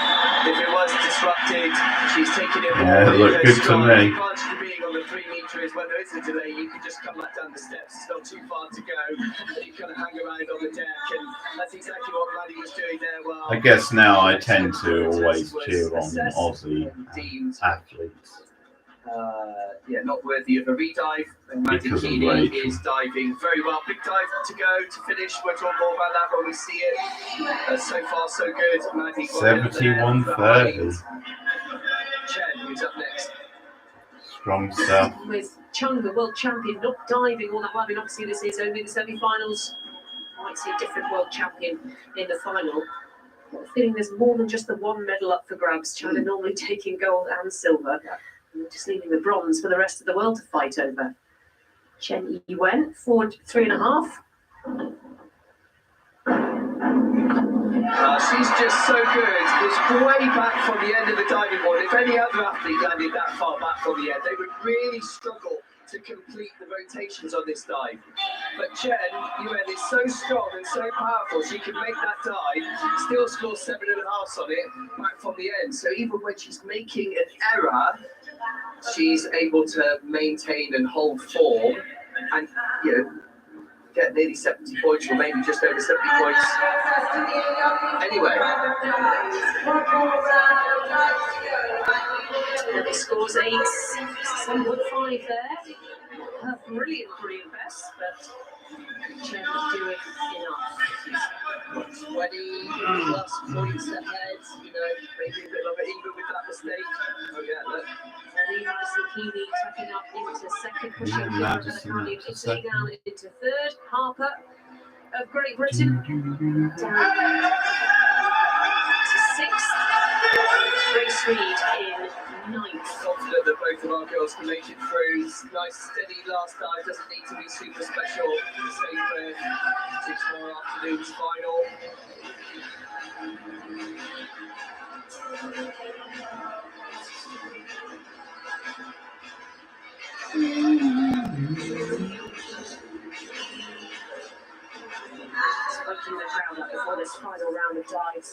[SPEAKER 1] if it was disrupted, she's taking it.
[SPEAKER 3] Yeah, it looked good to me.
[SPEAKER 1] The advantage of being on the 3 metre is when there is a delay, you can just come back down the steps. It's not too far to go. You kind of hang around on the deck, and that's exactly what Maddie was doing there. Well,
[SPEAKER 3] I guess now I tend to always cheer on Aussie athletes.
[SPEAKER 1] Not worthy of a redive. And Maddie Keeney is diving very well. Big dive to go to finish. We'll talk more about that when we see it. So far, so good. Maddie
[SPEAKER 3] 71.30.
[SPEAKER 1] Chen, who's up next?
[SPEAKER 3] Strong stuff.
[SPEAKER 2] With Chung, the world champion, not diving all that well. I mean, obviously, this is only the semi-finals. Might see a different world champion in the final. But the feeling there's more than just the one medal up for grabs. China normally taking gold and silver. And just leaving the bronze for the rest of the world to fight over. Chen Yiwen, forward 3.5.
[SPEAKER 1] She's just so good. It's way back from the end of the diving board. If any other athlete landed that far back from the end, they would really struggle to complete the rotations on this dive. But Chen Yiwen is so strong and so powerful, she can make that dive, still score 7.5 on it, back from the end. So even when she's making an error, she's able to maintain and hold form and, get nearly 70 points, or maybe just over 70 points. Anyway.
[SPEAKER 2] And he scores 7.5 there. Brilliant Korean best, but Chen is doing enough.
[SPEAKER 1] 20 plus points ahead, maybe a bit of an even with that mistake. Oh yeah, look.
[SPEAKER 2] Madison Keeney tucking up into second, pushing Europe and currently of Italy down into third. Harper of Great Britain down to sixth. Grace Reed in ninth.
[SPEAKER 1] Confident that both of our girls can make it through. Nice steady last dive, doesn't need to be super special. Save for tomorrow afternoon's final.
[SPEAKER 2] Spiking the crowd up before this final round of dives.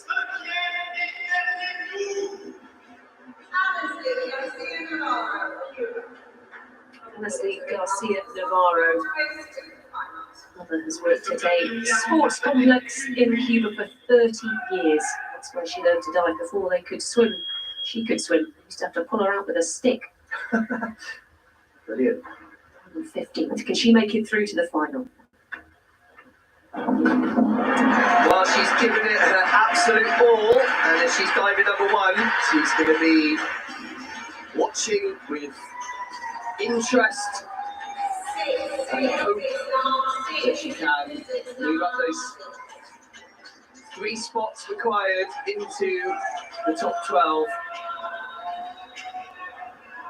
[SPEAKER 2] Honestly, Garcia Navarro. Mother has worked at a sports complex in Cuba for 30 years. That's where she learned to dive before they could swim. She could swim. They used to have to pull her out with a stick.
[SPEAKER 1] Brilliant.
[SPEAKER 2] and 15th. Can she make it through to the final?
[SPEAKER 1] Well, she's given it her absolute all, and as she's diving number 1, she's going to be watching with interest and hope that she can move up those 3 spots required into the top 12.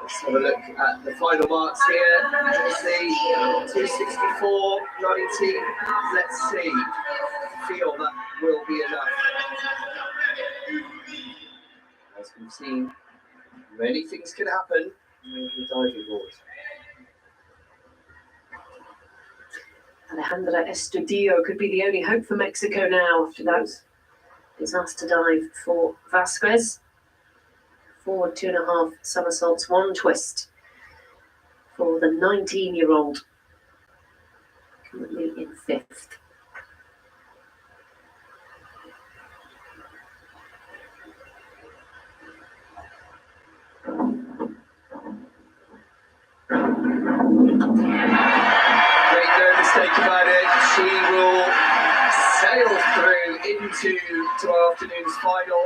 [SPEAKER 1] Let's have a look at the final marks here. Let's see, 264.90. Let's see. Feel that will be enough. As we've seen, many things can happen with the diving board.
[SPEAKER 2] Alejandra Estudillo could be the only hope for Mexico now after that disaster dive for Vasquez. Forward 2.5 somersaults, 1 twist for the 19-year-old, currently in 5th.
[SPEAKER 1] Make no mistake about it, she will sail through into our afternoon's final.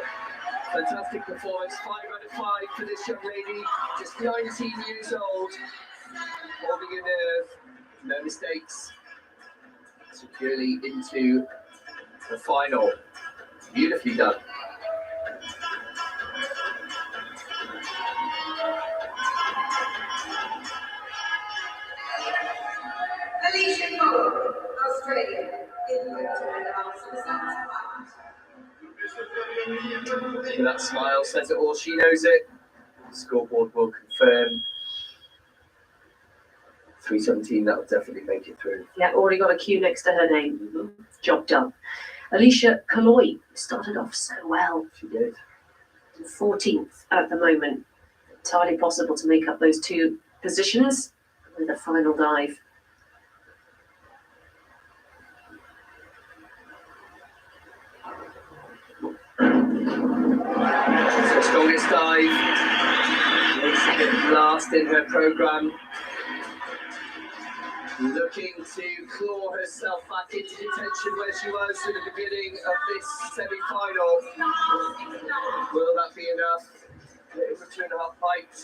[SPEAKER 1] Fantastic performance, 5 out of 5 for this young lady, just 19 years old, holding a nerve, no mistakes, securely into the final. Beautifully done.
[SPEAKER 4] Alicia Cole, Australia, in
[SPEAKER 1] And that smile says it all, she knows it. The scoreboard will confirm. 317, that will definitely make it through.
[SPEAKER 2] Yeah, already got a Q next to her name. Job done. Alicia Kaloy started off so well.
[SPEAKER 1] She did.
[SPEAKER 2] 14th at the moment. Entirely possible to make up those 2 positions with a final dive.
[SPEAKER 1] The strongest dive. Last in her programme. Looking to claw herself back into contention where she was at the beginning of this semi-final. Will that be enough? For 2.5 pikes.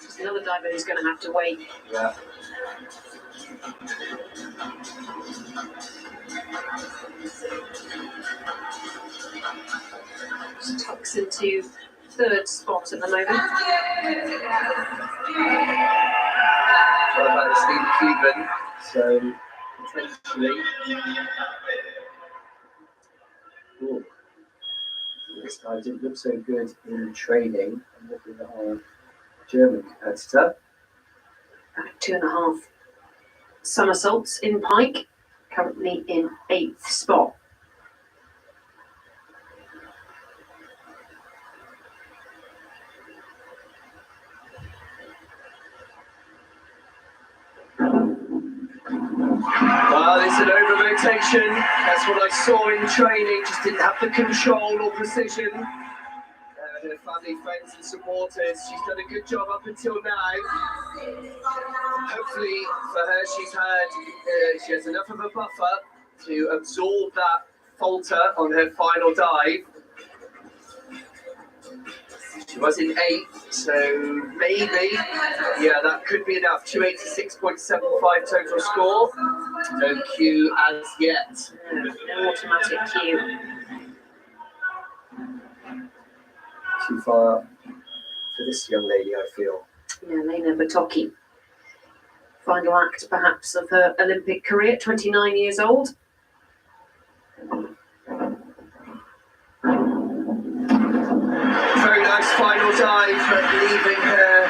[SPEAKER 2] Just another diver who's going to have to wait.
[SPEAKER 1] Yeah.
[SPEAKER 2] Just tucks into 3rd spot at the moment.
[SPEAKER 1] Well, about Steve Cuban, so potentially. Ooh. This guy didn't look so good in training. I'm looking at our German competitor.
[SPEAKER 2] 2.5 somersaults in pike, currently in 8th spot.
[SPEAKER 1] Well, it's an over rotation. That's what I saw in training. Just didn't have the control or precision. Her family, friends, and supporters. She's done a good job up until now. Hopefully, for her, she has enough of a buffer to absorb that falter on her final dive. She was in 8th, so maybe, yeah, that could be enough. 286.75 total score. No Q as yet.
[SPEAKER 2] No automatic Q.
[SPEAKER 1] Too far for this young lady, I feel.
[SPEAKER 2] Yeah, Lena Batocchi. Final act, perhaps, of her Olympic career, 29 years old.
[SPEAKER 1] Very nice final dive, but leaving her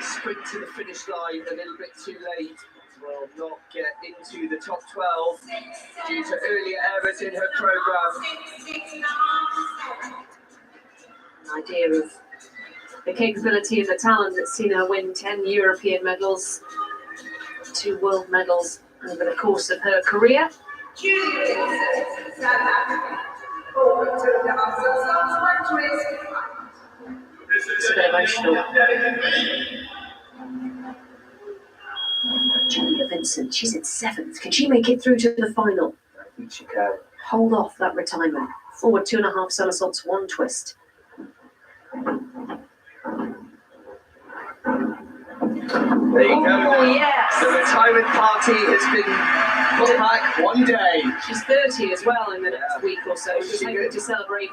[SPEAKER 1] sprint to the finish line a little bit too late. Will not get into the top 12 due to earlier errors in her programme.
[SPEAKER 2] An idea of the capability and the talent that's seen her win 10 European medals, 2 world medals over the course of her career. It's a bit emotional. Julia Vincent, she's in 7th. Can she make it through to the final?
[SPEAKER 1] I think she can.
[SPEAKER 2] Hold off that retirement. Forward 2.5 somersaults, 1 twist.
[SPEAKER 1] There you go.
[SPEAKER 2] Oh, yes!
[SPEAKER 1] The retirement party has been put back 1 day.
[SPEAKER 2] She's 30 as well in the next week or so. She's
[SPEAKER 1] She
[SPEAKER 2] hoping
[SPEAKER 1] good.
[SPEAKER 2] to celebrate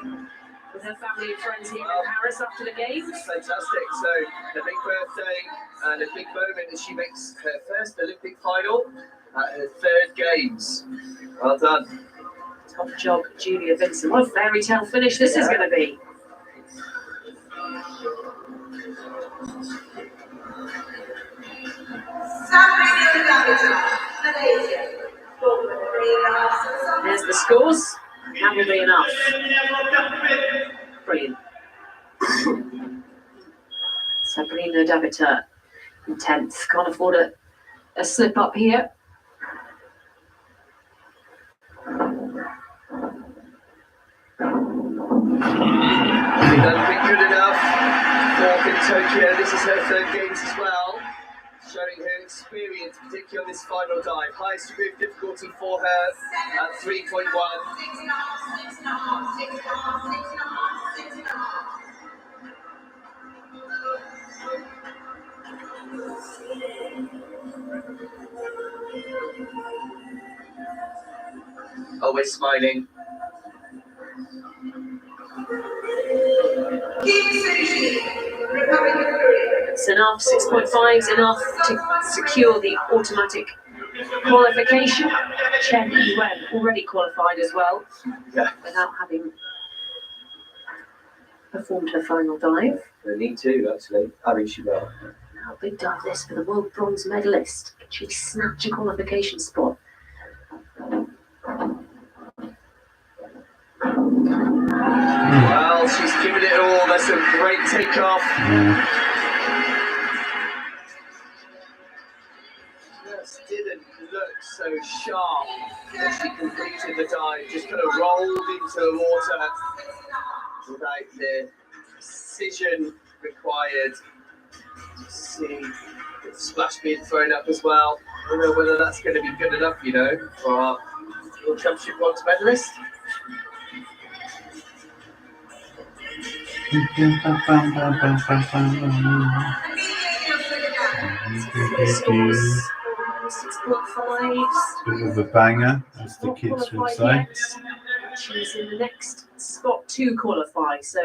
[SPEAKER 2] with her family and friends here in Paris after the games.
[SPEAKER 1] Fantastic. So, a big birthday and a big moment as she makes her first Olympic final at her 3rd games. Well done.
[SPEAKER 2] Top job, Julia Vincent. What a fairy tale finish this is going to be. There's the scores. That will be enough. Brilliant. Sabrina Daviter in 10th. Can't afford a slip up here.
[SPEAKER 1] I think that'll be good enough. 4th in Tokyo. This is her 3rd games as well. Showing her experience, particularly on this final dive. Highest degree of difficulty for her at 3.1. Always smiling.
[SPEAKER 2] It's enough. 6.5 is enough to secure the automatic qualification. Chen Yuan already qualified as well, without having performed her final dive.
[SPEAKER 1] They need to, actually. I mean, she will.
[SPEAKER 2] Now, big dive this for the world bronze medalist. Can she snatch a qualification spot?
[SPEAKER 1] Well, she's given it all. That's a great takeoff. Just didn't look so sharp when she completed the dive. Just kind of rolled into the water without the precision required. To see the splash being thrown up as well. I don't know whether that's going to be good enough, for our World Championship bronze medalist.
[SPEAKER 2] Scores 6.5.
[SPEAKER 3] Bit of a banger, as the kids would say.
[SPEAKER 2] She's in the next spot to qualify, so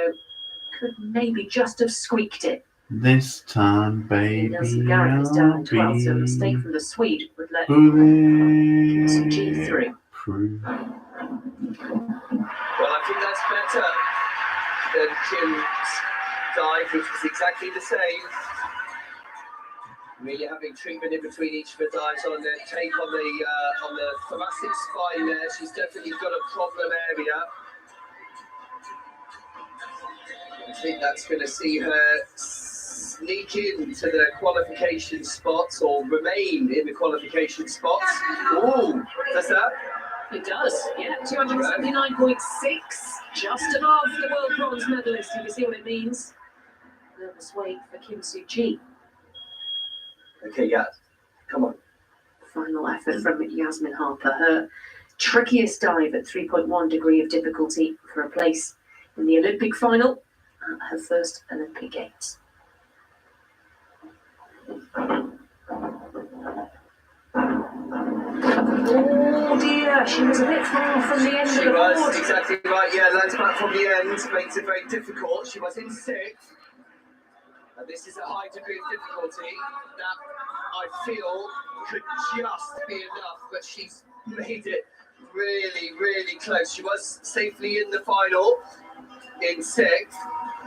[SPEAKER 2] could maybe just have squeaked it.
[SPEAKER 3] This time, baby,
[SPEAKER 2] Nelson Garrett is down in 12th, so a mistake from the Swede would let Kim G through.
[SPEAKER 1] Well, I think that's better than Kim's dive, which was exactly the same. Really having treatment in between each of the dives on the take on the thoracic spine there. She's definitely got a problem area. I think that's going to see her sneak into the qualification spots or remain in the qualification spots. Oh, does that?
[SPEAKER 2] It does, yeah. 279.6, just above the world bronze medalist, if you see what it means. Nervous wait for Kim Soo Ji.
[SPEAKER 1] Okay, yeah. Come on.
[SPEAKER 2] Final effort from Yasmin Harper. Her trickiest dive at 3.1 degree of difficulty for a place in the Olympic final at her first Olympic Games. Oh dear, she was a bit far from the end of the
[SPEAKER 1] She was,
[SPEAKER 2] board.
[SPEAKER 1] exactly right. Yeah, lands back from the end, makes it very difficult. She was in 6th. And this is a high degree of difficulty that I feel could just be enough, but she's made it really, really close. She was safely in the final in 6th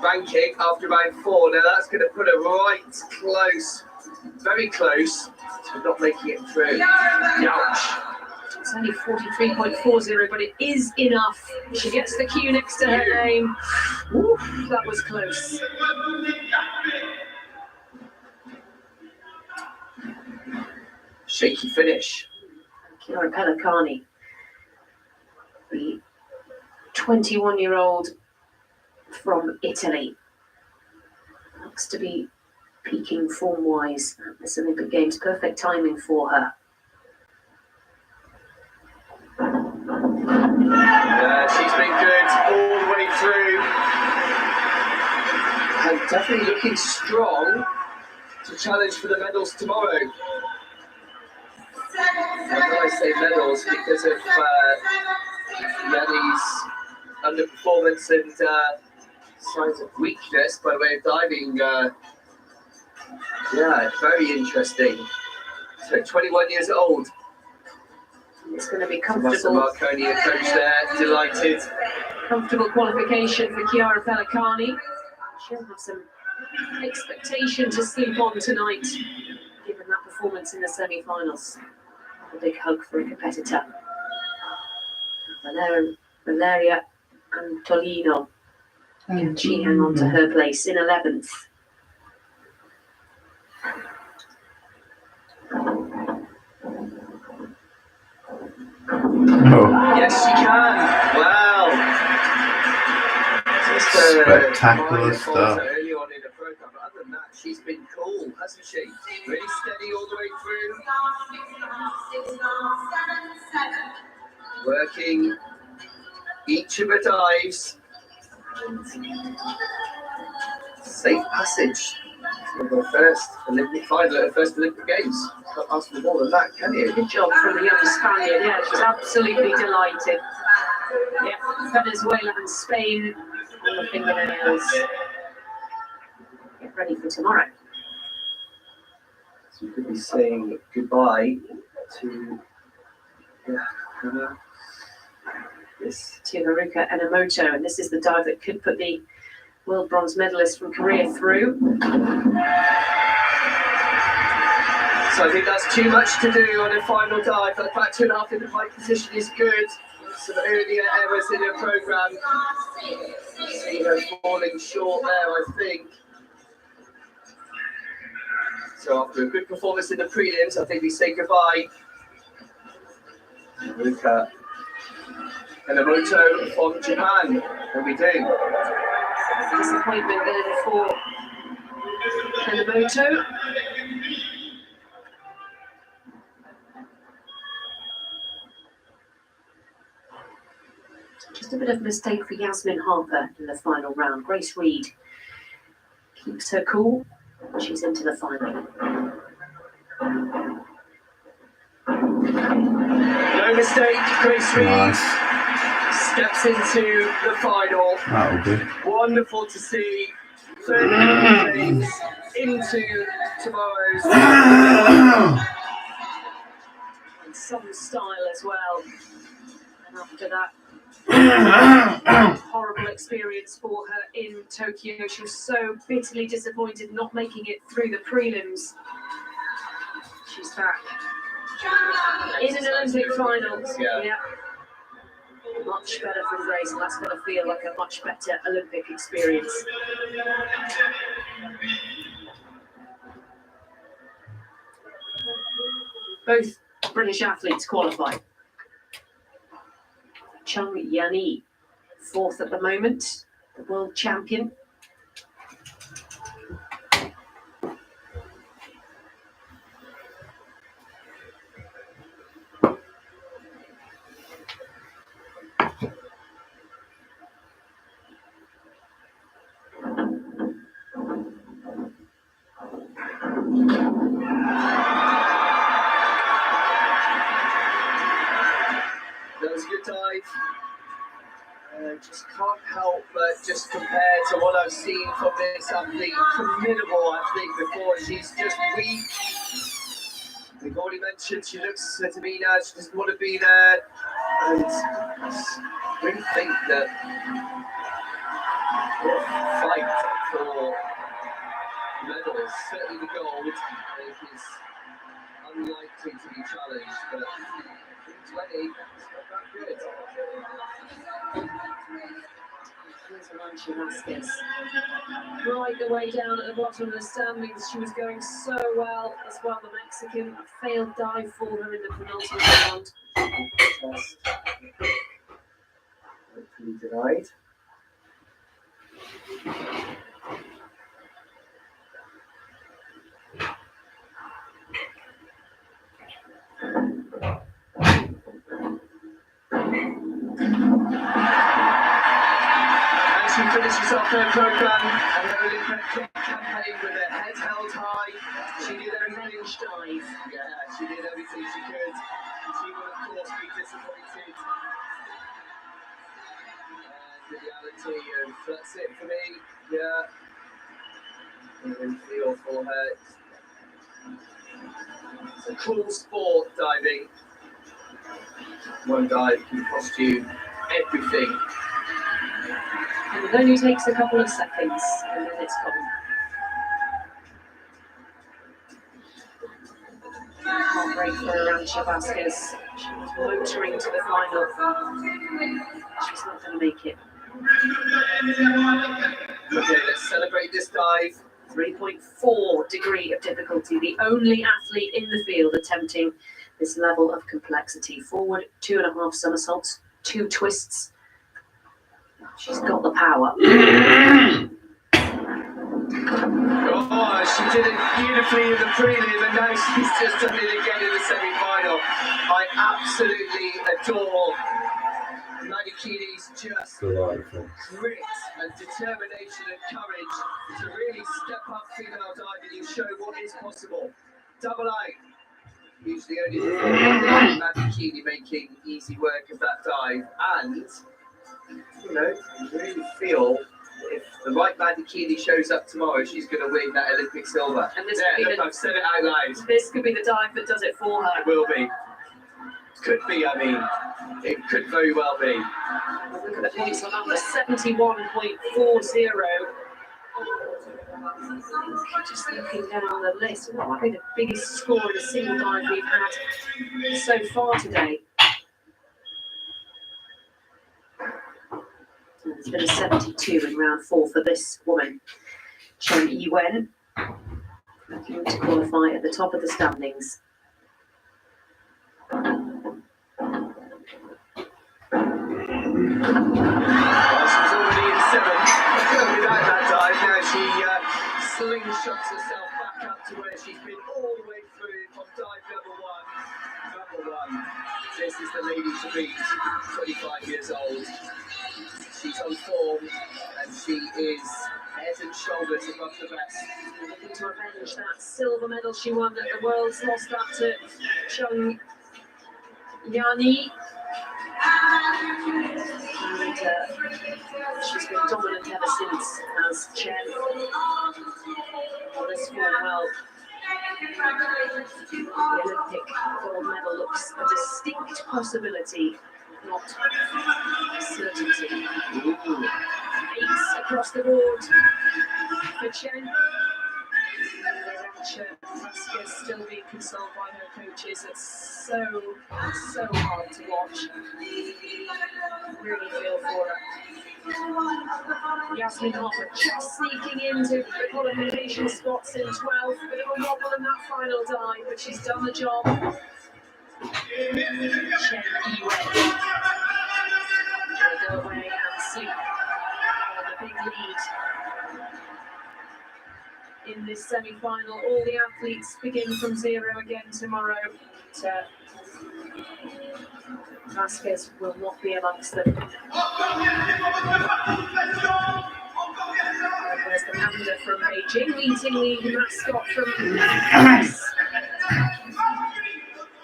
[SPEAKER 1] ranking after round 4. Now that's going to put her right close, very close to not making it through. Ouch.
[SPEAKER 2] It's only 43.40, but it is enough. She gets the Q next to her name. Ooh, that was close.
[SPEAKER 1] Shaky finish.
[SPEAKER 2] Chiara Pellicani, the 21-year-old from Italy. Looks to be peaking form-wise at this Olympic Games. Perfect timing for her.
[SPEAKER 1] Yeah, she's been good all the way through. And definitely looking strong to challenge for the medals tomorrow. Why do I say medals? Because of Yanni's underperformance and signs of weakness by way of diving. Yeah, very interesting. So 21 years old.
[SPEAKER 2] It's going to be
[SPEAKER 1] Master
[SPEAKER 2] comfortable.
[SPEAKER 1] Marconi, a coach there, delighted.
[SPEAKER 2] Comfortable qualification for Chiara Pellicani. She'll have some expectation to sleep on tonight, given that performance in the semi-finals. A big hug for a competitor. Valeria Antolino. Can she hang on to her place in 11th?
[SPEAKER 3] Oh,
[SPEAKER 1] Yes, she can. Wow. Just
[SPEAKER 3] spectacular
[SPEAKER 1] minor
[SPEAKER 3] stuff.
[SPEAKER 1] fault early on in the program, but other than that, she's been cool, hasn't she? Really steady all the way through. Working each of her dives. Safe passage for the first Olympic final at her first Olympic Games. Can't ask for more than that, can you?
[SPEAKER 2] Good job from the young Spaniard. Yeah, she's absolutely delighted. Yeah, Venezuela and Spain on the fingernails. Get ready for tomorrow.
[SPEAKER 1] So we could be saying goodbye to this.
[SPEAKER 2] To Haruka Enomoto, and this is the dive that could put the world bronze medalist from Korea through.
[SPEAKER 1] So I think that's too much to do on a final dive. That back 2.5 in the pike position is good. Some earlier errors in her programme. See her falling short there, I think. So after a good performance in the prelims, I think we say goodbye. Haruka Enomoto from Japan. And we do.
[SPEAKER 2] Disappointment there for Enomoto. Just a bit of a mistake for Yasmin Harper in the final round. Grace Reed keeps her cool. She's into the final.
[SPEAKER 1] No mistake, Grace Reed
[SPEAKER 3] Nice.
[SPEAKER 1] steps into the final.
[SPEAKER 3] That'll do.
[SPEAKER 1] Wonderful to see. 30 days into tomorrow's
[SPEAKER 2] And some style as well. And after that horrible experience for her in Tokyo, she was so bitterly disappointed not making it through the prelims. She's back in an Olympic final.
[SPEAKER 1] Yeah.
[SPEAKER 2] Much better from Grace, and that's going to feel like a much better Olympic experience. Both British athletes qualified. Chung Yanni, 4th at the moment, the world champion.
[SPEAKER 1] That was a good dive. Just can't help but just compare to what I've seen from this athlete, formidable athlete before. She's just weak. We've already mentioned she looks to me now, she doesn't want to be there. And I just really think that the fight for medals, certainly the gold, is unlikely to be challenged. But 20, it's not that good.
[SPEAKER 2] Here's Arancha Vasquez. Right the way down at the bottom of the standings. She was going so well as well, the Mexican. A failed dive for her in the penultimate round.
[SPEAKER 1] Just hopefully denied. finishes off her programme and her Olympic campaign with her head held high. She did everything.
[SPEAKER 2] Dive.
[SPEAKER 1] Yeah, she did everything she could. She will, of course, be disappointed. And the reality of that's it for me. Yeah. I really feel for her. It's a cruel sport, diving. One dive can cost you everything.
[SPEAKER 2] And it only takes a couple of seconds and then it's gone. Heartbreak for Arantxa Vasquez. She was motoring to the final. She's not going to make it.
[SPEAKER 1] Okay, let's celebrate this dive.
[SPEAKER 2] 3.4 degree of difficulty. The only athlete in the field attempting this level of complexity. Forward, 2.5 somersaults, 2 twists. She's got the power.
[SPEAKER 1] Oh, she did it beautifully in the prelim, and now she's just done it again in the semi-final. I absolutely adore Madikini's just
[SPEAKER 3] Delightful.
[SPEAKER 1] grit and determination and courage to really step up female diving and show what is possible. Double A. Usually only Madikini making easy work of that dive, and you know, I really feel if the right Madikini shows up tomorrow, she's going to win that Olympic silver.
[SPEAKER 2] And this
[SPEAKER 1] Yeah,
[SPEAKER 2] could be
[SPEAKER 1] look, I've said it out loud.
[SPEAKER 2] This could be the dive that does it for her.
[SPEAKER 1] It will be. Could be, I mean. It could very well be.
[SPEAKER 2] Look at the points on number 71.40. Just looking down the list, that might be the biggest score in a single dive we've had so far today. It's been a 72 in round 4 for this woman, Chen Yiwen, looking to qualify at the top of the standings.
[SPEAKER 1] Well, she's already in 7th. Without that dive, now she slingshots herself back up to where she's been all the way through on dive number 1. Number 1. This is the lady to beat, 25 years old. She's on form, and she is head and shoulders above the best.
[SPEAKER 2] Looking to avenge that silver medal she won at the Worlds, lost that to Chung Yani. And she's been dominant ever since as Chen. Well, this form well. The Olympic gold medal looks a distinct possibility, not certainty. 8s across the board for Chen. Arantxa Vasquez still being consoled by her coaches. It's so hard to watch. Really feel for her. Yasmin Harper just sneaking into the qualification spots in 12th. Bit of a wobble in that final dive, but she's done the job. Chen Yiwen. She'll go away and sleep on the big lead in this semi-final. All the athletes begin from 0 again tomorrow. Vasquez will not be amongst them. There's the panda from Beijing meeting the mascot from Paris.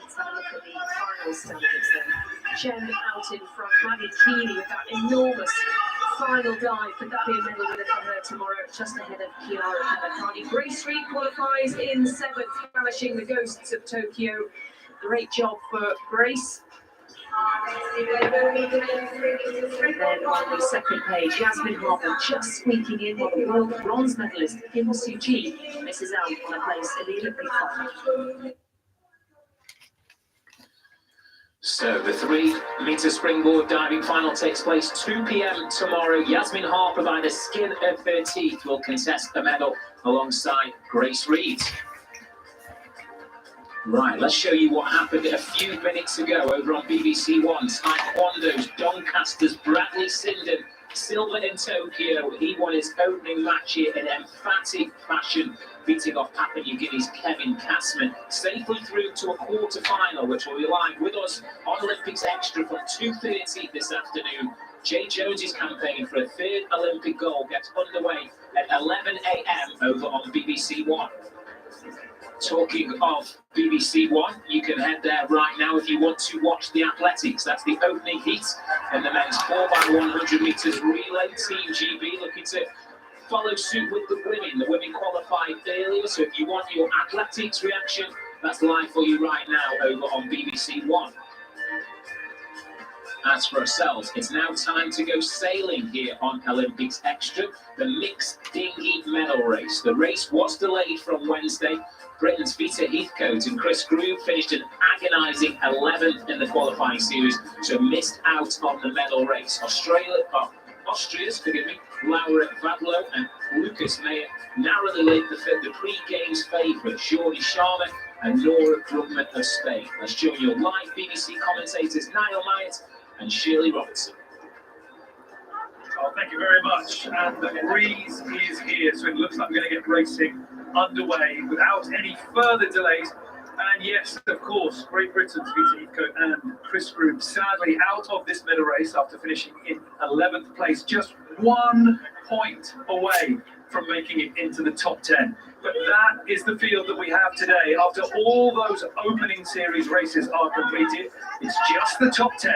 [SPEAKER 2] Let's have a look at the final standings then. Chen out in front, Madikini with that enormous final dive. Could that be a medal winner for her tomorrow? Just ahead of Chiara Pellicani. Grace Reed qualifies in 7th, banishing the ghosts of Tokyo. Great job for Grace. And then on the second page, Yasmin Harper just squeaking in while the world bronze medalist Kim Soo-ji misses out on a place in the Olympic final.
[SPEAKER 5] So the 3-meter springboard diving final takes place 2 p.m. tomorrow. Yasmin Harper, by the skin of her teeth, will contest the medal alongside Grace Reed. Right, let's show you what happened a few minutes ago over on BBC One. Taekwondo's Doncaster's Bradley Sinden, silver in Tokyo. He won his opening match here in emphatic fashion, beating off Papua New Guinea's Kevin Kasman, safely through to a quarter-final, which will be live with us on Olympics Extra from 2:30 this afternoon. Jay Jones's campaign for a third Olympic gold gets underway at 11 a.m. over on BBC One. Talking of BBC One, you can head there right now if you want to watch the athletics. That's the opening heat in the men's 4x100 metres relay. Team GB looking to follow suit with the women. The women qualified earlier, so if you want your athletics reaction, that's live for you right now over on BBC One. As for ourselves, it's now time to go sailing here on Olympics Extra, the mixed dinghy medal race. The race was delayed from Wednesday. Britain's Vita Heathcote and Chris Groove finished an agonising 11th in the qualifying series, so missed out on the medal race. Austria's Laura Vadlo and Lucas Meyer narrowly led the pre-games favourite, Jordi Sharma and Nora Grumman of Spain. Let's join your live BBC commentators Niall Myatt and Shirley Robertson.
[SPEAKER 6] Oh, thank you very much. And the breeze is here, so it looks like we're going to get racing underway without any further delays. And yes, of course, Great Britain's Vita Heathcote and Chris Groove sadly out of this medal race after finishing in 11th place, just 1 point away from making it into the top 10. But that is the field that we have today. After all those opening series races are completed, it's just the top 10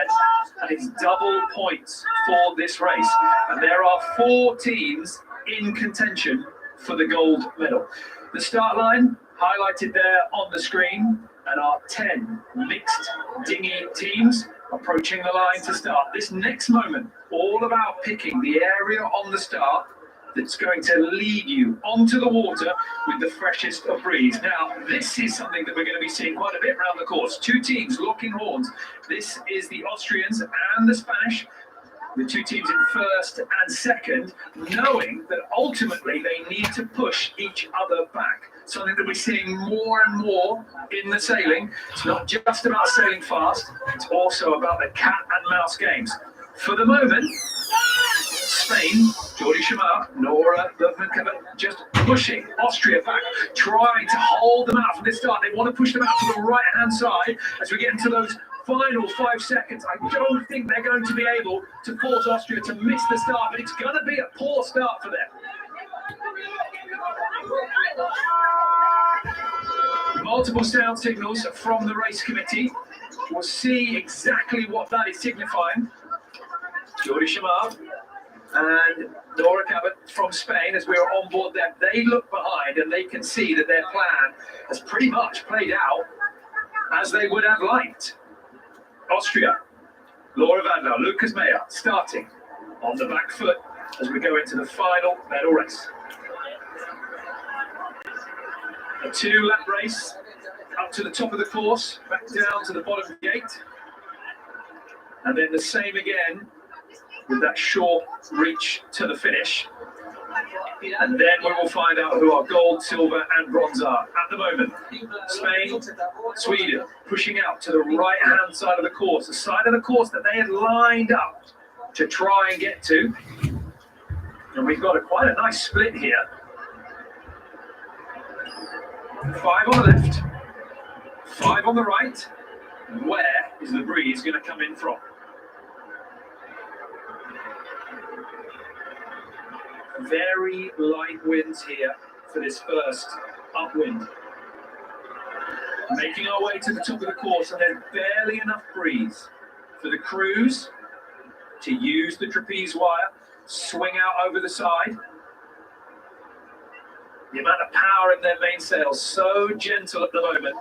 [SPEAKER 6] and it's double points for this race. And there are 4 teams in contention for the gold medal. The start line highlighted there on the screen, and our 10 mixed dinghy teams approaching the line to start. This next moment, all about picking the area on the start that's going to lead you onto the water with the freshest of breeze. Now, this is something that we're going to be seeing quite a bit around the course. 2 teams locking horns. This is the Austrians and the Spanish, the 2 teams in first and second, knowing that ultimately they need to push each other back. Something that we're seeing more and more in the sailing. It's not just about sailing fast, it's also about the cat and mouse games. For the moment, Spain, Jordi Shamar, Nora just pushing Austria back, trying to hold them out from the start. They want to push them out to the right-hand side as we get into those final 5 seconds. I don't think they're going to be able to force Austria to miss the start, but it's going to be a poor start for them. Multiple sound signals from the race committee. We'll see exactly what that is signifying. Jordi Shamar and Nora Cabot from Spain, as we are on board them, they look behind and they can see that their plan has pretty much played out as they would have liked. Austria, Laura Vandal, Lucas Meyer starting on the back foot as we go into the final medal race. A 2-lap race up to the top of the course, back down to the bottom gate, and then the same again with that short reach to the finish. And then we will find out who our gold, silver and bronze are. At the moment, Spain, Sweden pushing out to the right-hand side of the course, the side of the course that they had lined up to try and get to. And we've got quite a nice split here. 5 on the left, 5 on the right. Where is the breeze going to come in from? Very light winds here for this first upwind. Making our way to the top of the course, and there's barely enough breeze for the crews to use the trapeze wire, swing out over the side. The amount of power in their mainsail, so gentle at the moment.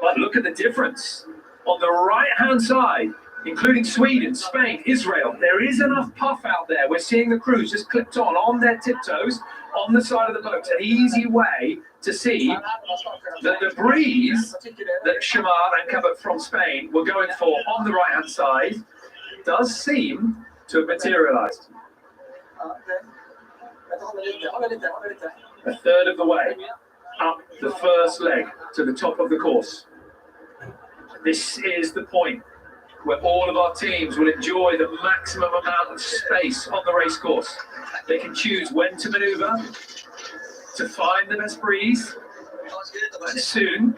[SPEAKER 6] But look at the difference. On the right-hand side, including Sweden, Spain, Israel, there is enough puff out there. We're seeing the crews just clipped on their tiptoes, on the side of the boat. An easy way to see that the breeze that Shamar and Cabot from Spain were going for on the right-hand side does seem to have materialised. A third of the way up the first leg to the top of the course. This is the point where all of our teams will enjoy the maximum amount of space on the race course. They can choose when to manoeuvre, to find the best breeze, and soon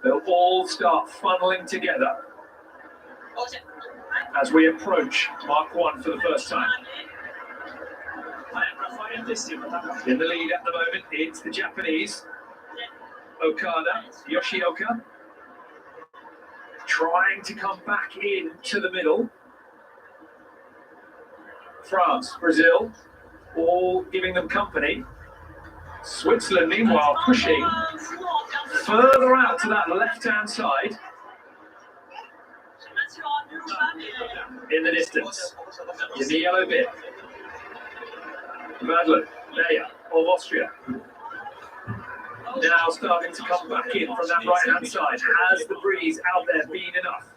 [SPEAKER 6] they'll all start funneling together as we approach Mark 1 for the first time. In the lead at the moment, it's the Japanese, Okada, Yoshioka, trying to come back in to the middle. France, Brazil, all giving them company. Switzerland, meanwhile, pushing further out to that left-hand side. In the distance, in the yellow bit, Madeleine, Meyer of Austria. Now starting to come back in from that right-hand side. Has the breeze out there been enough?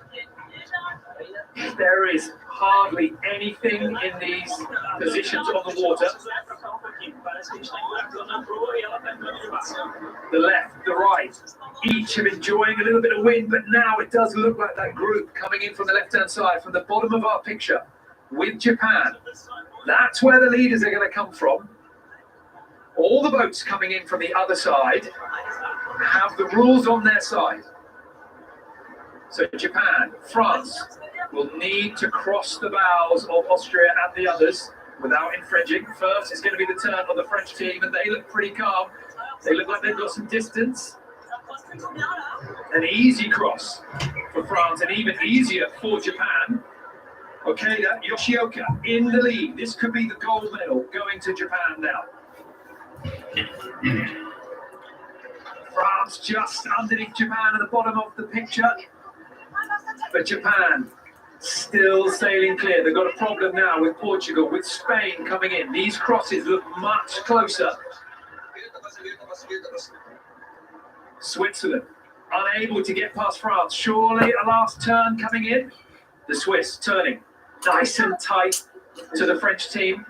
[SPEAKER 6] There is hardly anything in these positions on the water. The left, the right, each are enjoying a little bit of wind, but now it does look like that group coming in from the left-hand side, from the bottom of our picture, with Japan. That's where the leaders are going to come from. All the boats coming in from the other side have the rules on their side. So Japan, France will need to cross the bows of Austria and the others without infringing. First is going to be the turn on the French team, and they look pretty calm. They look like they've got some distance. An easy cross for France, and even easier for Japan. Okada, Yoshioka in the lead. This could be the gold medal going to Japan now. France just underneath Japan at the bottom of the picture. But Japan still sailing clear. They've got a problem now with Portugal, with Spain coming in. These crosses look much closer. Switzerland unable to get past France. Surely a last turn coming in. The Swiss turning nice and tight to the French team.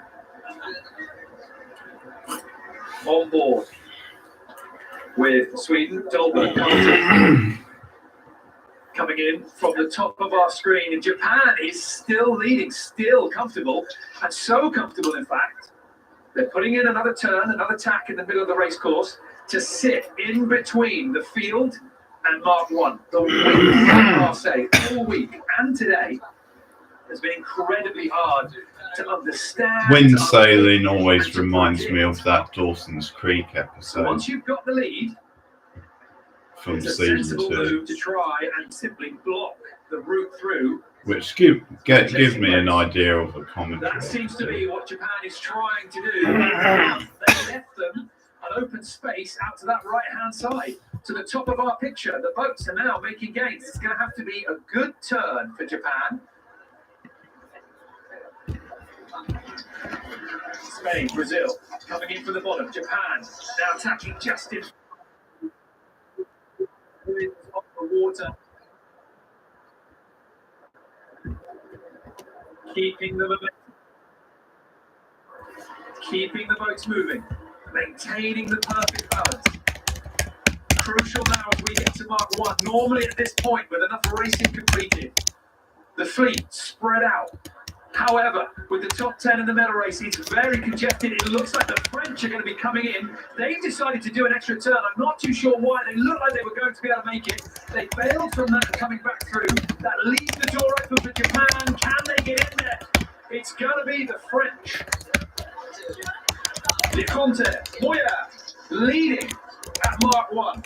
[SPEAKER 6] On board with Sweden, Dolberg coming in from the top of our screen. And Japan is still leading, still comfortable, and so comfortable in fact, they're putting in another turn, another tack in the middle of the race course to sit in between the field and Mark 1. The wind from Marseille all week and today has been incredibly hard to understand.
[SPEAKER 3] Wind sailing always reminds me of that Dawson's Creek
[SPEAKER 6] So
[SPEAKER 3] episode
[SPEAKER 6] once you've got the lead,
[SPEAKER 3] from
[SPEAKER 6] it's a
[SPEAKER 3] season
[SPEAKER 6] sensible
[SPEAKER 3] 2,
[SPEAKER 6] move to try and simply block the route through.
[SPEAKER 3] which give me an idea of a commentary.
[SPEAKER 6] That seems to be what Japan is trying to do. They left them an open space out to that right-hand side, to the top of our picture. The boats are now making gains. It's going to have to be a good turn for Japan. Spain, Brazil, coming in from the bottom. Japan now attacking just in off the water. Keeping the momentum. Keeping the boats moving. Maintaining the perfect balance. Crucial now as we get to Mark 1. Normally at this point, with enough racing completed, the fleet spread out. However, with the top 10 in the medal race, it's very congested. It looks like the French are going to be coming in. They've decided to do an extra turn. I'm not too sure why. They look like they were going to be able to make it. They failed from that coming back through. That leaves the door open for Japan. Can they get in there? It's going to be the French. Leconte, Moya, leading at Mark 1.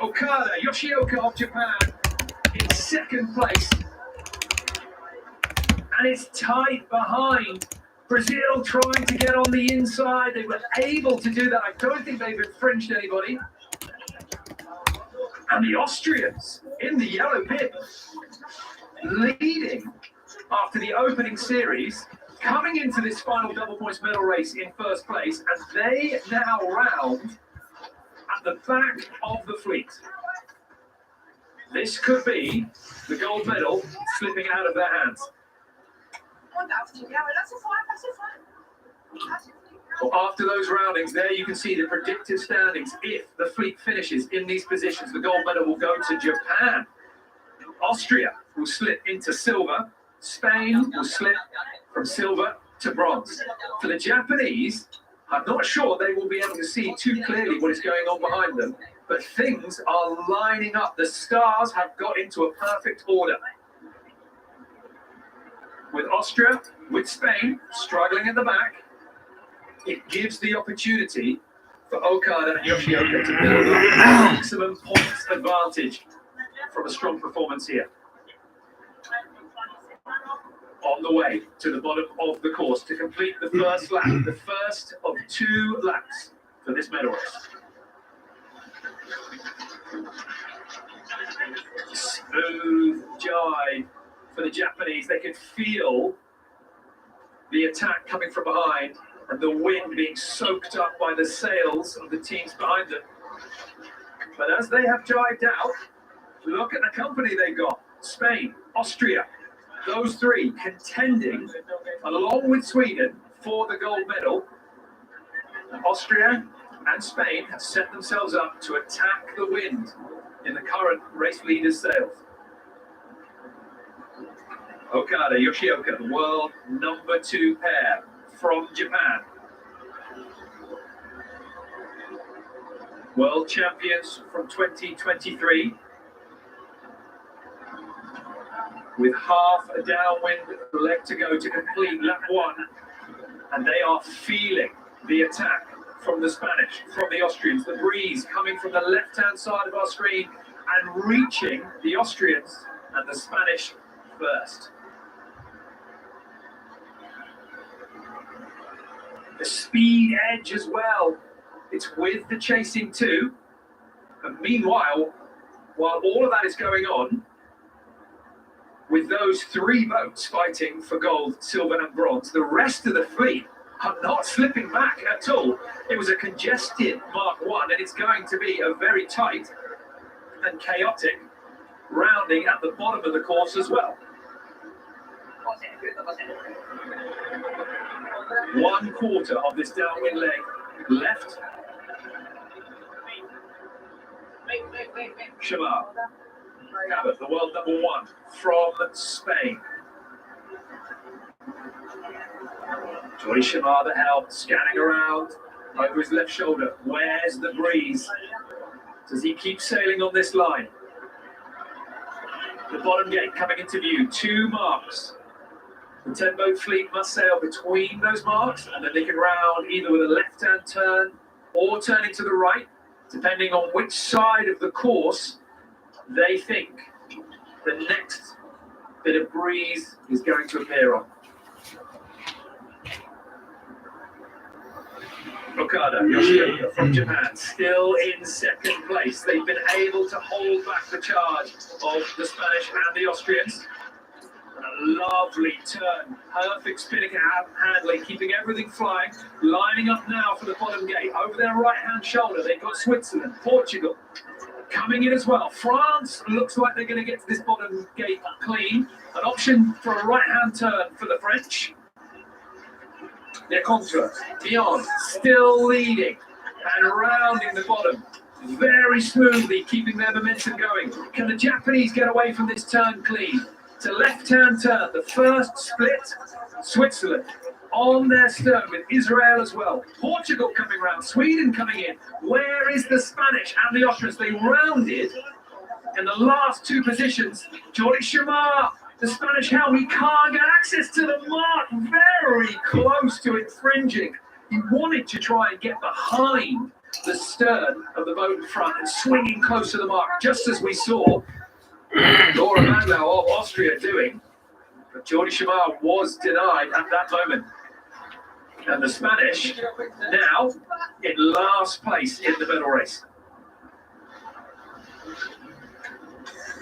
[SPEAKER 6] Okada, Yoshioka of Japan in second place. And it's tight behind. Brazil trying to get on the inside. They were able to do that. I don't think they've infringed anybody. And the Austrians in the yellow bib, leading after the opening series, coming into this final double points medal race in first place, and they now round at the back of the fleet. This could be the gold medal slipping out of their hands. Well, after those roundings, there you can see the predicted standings. If the fleet finishes in these positions, the gold medal will go to Japan. Austria will slip into silver. Spain will slip from silver to bronze. For the Japanese, I'm not sure they will be able to see too clearly what is going on behind them, but things are lining up. The stars have got into a perfect order. With Austria, with Spain struggling at the back, it gives the opportunity for Okada and Yoshioka to build up maximum points advantage from a strong performance here. On the way to the bottom of the course to complete the first lap, the first of 2 laps for this medal race. Smooth jive for the Japanese. They could feel the attack coming from behind and the wind being soaked up by the sails of the teams behind them. But as they have jived out, look at the company they got. Spain, Austria, those 3 contending along with Sweden for the gold medal. Austria and Spain have set themselves up to attack the wind in the current race leaders' sails. Okada, Yoshioka, the world number 2 pair from Japan. World champions from 2023. With half a downwind leg to go to complete lap 1. And they are feeling the attack from the Spanish, from the Austrians. The breeze coming from the left-hand side of our screen and reaching the Austrians and the Spanish first. The speed edge as well. It's with the chasing 2. And meanwhile, while all of that is going on, with those 3 boats fighting for gold, silver and bronze, the rest of the fleet are not slipping back at all. It was a congested Mark 1 and it's going to be a very tight and chaotic rounding at the bottom of the course as well. 1/4 of this downwind leg left. Shamar Cabot, the world number 1 from Spain. Jordi Shamar, the helm, scanning around over his left shoulder. Where's the breeze? Does he keep sailing on this line? The bottom gate coming into view. 2 marks. The 10-boat fleet must sail between those marks, and then they can round either with a left-hand turn or turning to the right, depending on which side of the course they think the next bit of breeze is going to appear on. Okada, Yoshioka from Japan, still in 2nd place. They've been able to hold back the charge of the Spanish and the Austrians. And a lovely turn, perfect spinning handling, keeping everything flying, lining up now for the bottom gate. Over their right-hand shoulder, they've got Switzerland, Portugal, coming in as well. France looks like they're going to get to this bottom gate clean. An option for a right-hand turn for the French. Lecointre, Dion, still leading and rounding the bottom very smoothly, keeping their momentum going. Can the Japanese get away from this turn clean? It's a left-hand turn, the first split. Switzerland on their stern with Israel as well. Portugal coming round, Sweden coming in. Where is the Spanish and the Austrians? They rounded in the last 2 positions. Jordi Shamar, the Spanish helm, he can't get access to the mark. Very close to infringing. He wanted to try and get behind the stern of the boat in front and swinging close to the mark, just as we saw Laura Mandau of Austria doing. But Jordi Shamar was denied at that moment. And the Spanish now in last place in the medal race.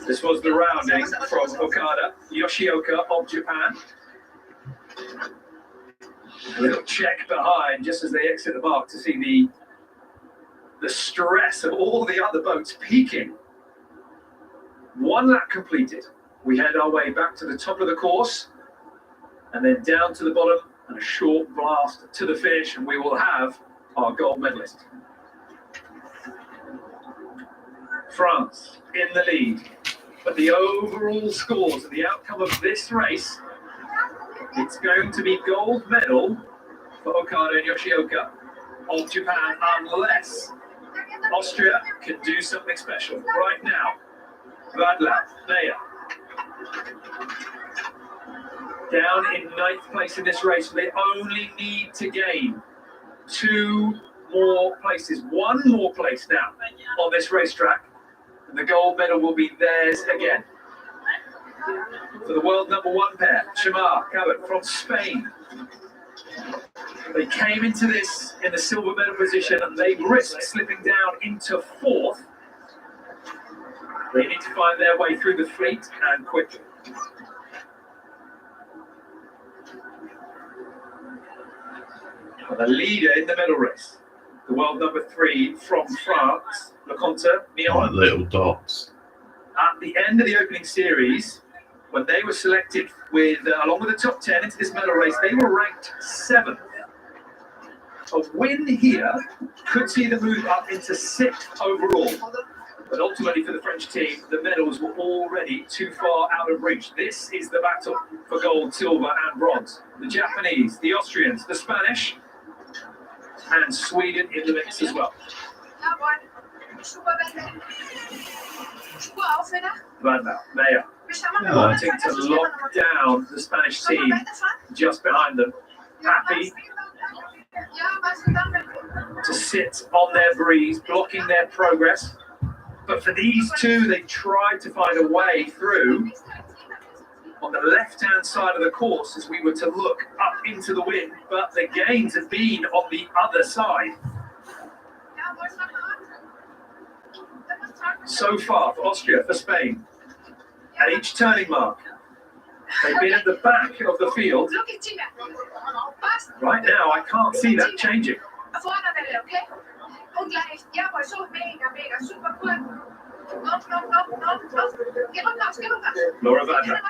[SPEAKER 6] This was the rounding from Okada, Yoshioka of Japan. A little check behind just as they exit the mark to see the stress of all the other boats peaking. 1 lap completed. We head our way back to the top of the course and then down to the bottom and a short blast to the finish, and we will have our gold medalist. France in the lead. But the overall scores and the outcome of this race, it's going to be gold medal for Okada and Yoshioka of Japan, unless Austria can do something special right now. Bad lap, Leia. Down in 9th place in this race, they only need to gain 2 more places, 1 more place now on this racetrack, and the gold medal will be theirs again. For the world #1 pair, Shamar Cabot from Spain. They came into this in the silver medal position and they risked slipping down into 4th. They need to find their way through the fleet and quickly. The leader in the medal race, the world #3 from France, Leconte Mion.
[SPEAKER 3] Like little dots.
[SPEAKER 6] At the end of the opening series, when they were selected with along with the top 10 into this medal race, they were ranked 7th. A win here could see them move up into 6th overall. But ultimately for the French team, the medals were already too far out of reach. This is the battle for gold, silver and bronze. The Japanese, the Austrians, the Spanish, and Sweden in the mix as well. Van Meyer wanting to lock down the Spanish team just behind them. Happy to sit on their breeze, blocking their progress. But for these two, they tried to find a way through on the left-hand side of the course as we were to look up into the wind, but the gains have been on the other side. So far for Austria, for Spain, at each turning mark, they've been at the back of the field. Right now, I can't see that changing. Laura Vadra,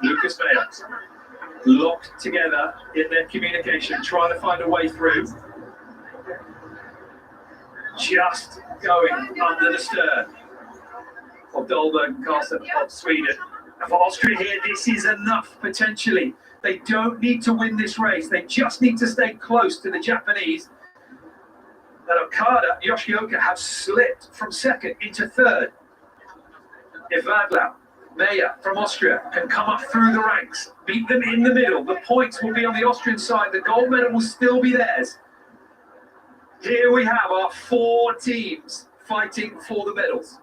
[SPEAKER 6] Lucas Meyer, locked together in their communication, trying to find a way through. Just going under the stern of Dolberg and Carlsen of Sweden. And for Austria here, this is enough potentially. They don't need to win this race. They just need to stay close to the Japanese. And Okada and Yoshioka have slipped from 2nd into 3rd. If Vadlau, Meyer from Austria can come up through the ranks, beat them in the middle, the points will be on the Austrian side. The gold medal will still be theirs. Here we have our 4 teams fighting for the medals.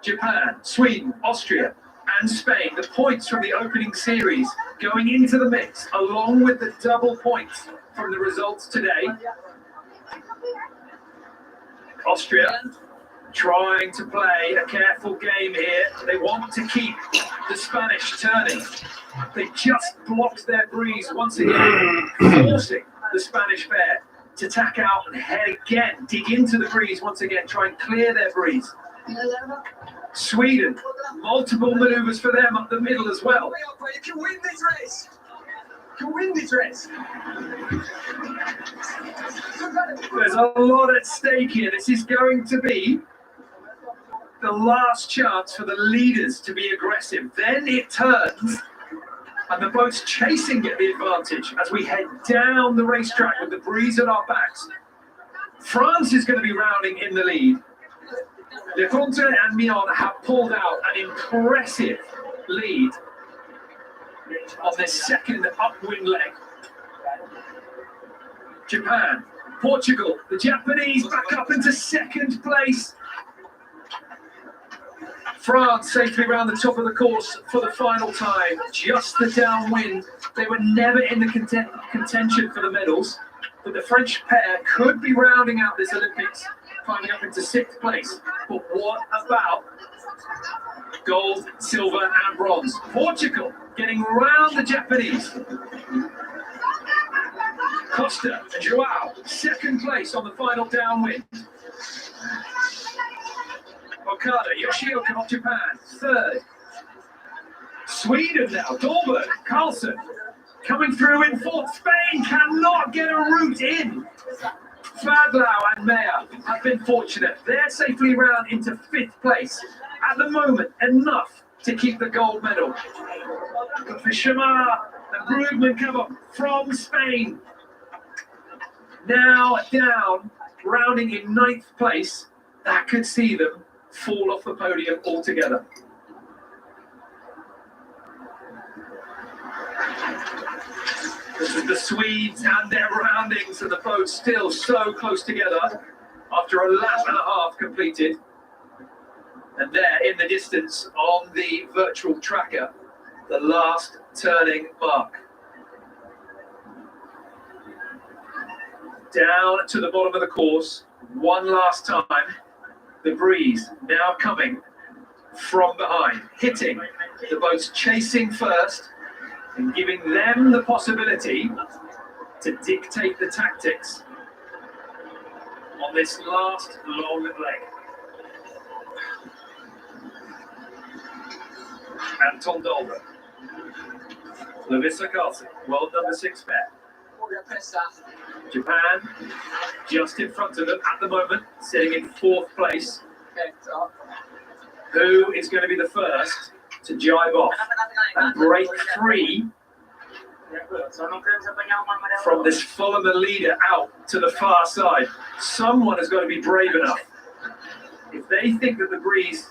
[SPEAKER 6] Japan, Sweden, Austria, and Spain. The points from the opening series going into the mix, along with the double points from the results today. Austria trying to play a careful game here. They want to keep the Spanish turning. They just blocked their breeze once again, forcing the Spanish pair to tack out and head again, dig into the breeze once again, try and clear their breeze. Sweden, multiple maneuvers for them up the middle as well.
[SPEAKER 1] You can win this race. You can win this race.
[SPEAKER 6] There's a lot at stake here. This is going to be the last chance for the leaders to be aggressive. Then it turns, and the boats chasing get the advantage as we head down the racetrack with the breeze at our backs. France is going to be rounding in the lead. Leconte and Mion have pulled out an impressive lead on this second upwind leg. Japan, Portugal, the Japanese back up into 2nd place. France safely around the top of the course for the final time. Just the downwind. They were never in the contention for the medals, but the French pair could be rounding out this Olympics, climbing up into 6th place. But what about gold, silver and bronze? Portugal getting round the Japanese. Costa and Joao, 2nd place on the final downwind. Okada, Yoshioka of Japan, 3rd. Sweden now, Dolberg, Carlsen, coming through in 4th. Spain cannot get a route in. Vadlau and Meyer have been fortunate. They're safely round into 5th place. At the moment, enough to keep the gold medal. But for Shamar and Brugman come up from Spain. Now down, rounding in 9th place. That could see them fall off the podium altogether. with the Swedes and their roundings and the boats still so close together after a lap and a half completed. And there in the distance on the virtual tracker, the last turning mark. Down to the bottom of the course, one last time. The breeze now coming from behind, hitting the boats chasing first and giving them the possibility to dictate the tactics on this last long leg. Anton Dolber, Larissa Carlson, world number 6 pair. Japan just in front of them at the moment, sitting in 4th place. Who is going to be the first to jibe off and break free from this follower leader out to the far side? Someone has got to be brave enough. If they think that the breeze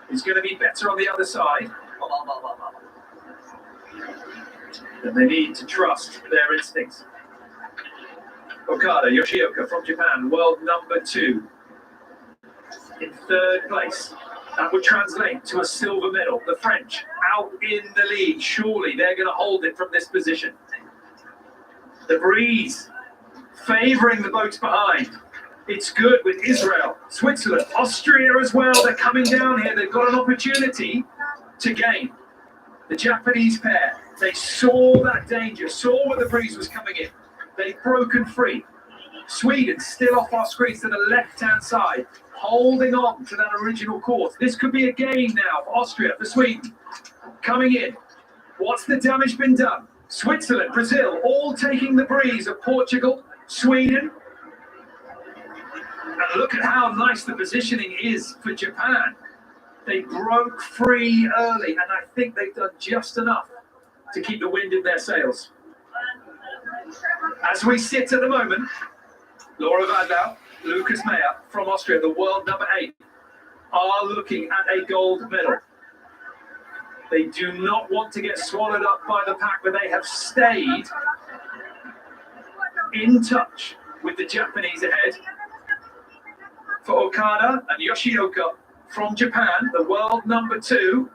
[SPEAKER 6] is going to be better on the other side, then they need to trust their instincts. Okada Yoshioka from Japan, world number 2, in 3rd place. That would translate to a silver medal. The French out in the lead. Surely they're going to hold it from this position. The breeze favouring the boats behind. It's good with Israel, Switzerland, Austria as well. They're coming down here. They've got an opportunity to gain. The Japanese pair, they saw that danger, saw where the breeze was coming in. They've broken free. Sweden still off our screens to the left-hand side, holding on to that original course. This could be a gain now for Austria, for Sweden. Coming in. What's the damage been done? Switzerland, Brazil, all taking the breeze of Portugal, Sweden. And look at how nice the positioning is for Japan. They broke free early, and I think they've done just enough to keep the wind in their sails. As we sit at the moment, Laura Vadlau, Lucas Meyer from Austria, the world number 8, are looking at a gold medal. They do not want to get swallowed up by the pack, but they have stayed in touch with the Japanese ahead. For Okada and Yoshioka from Japan, the world number 2,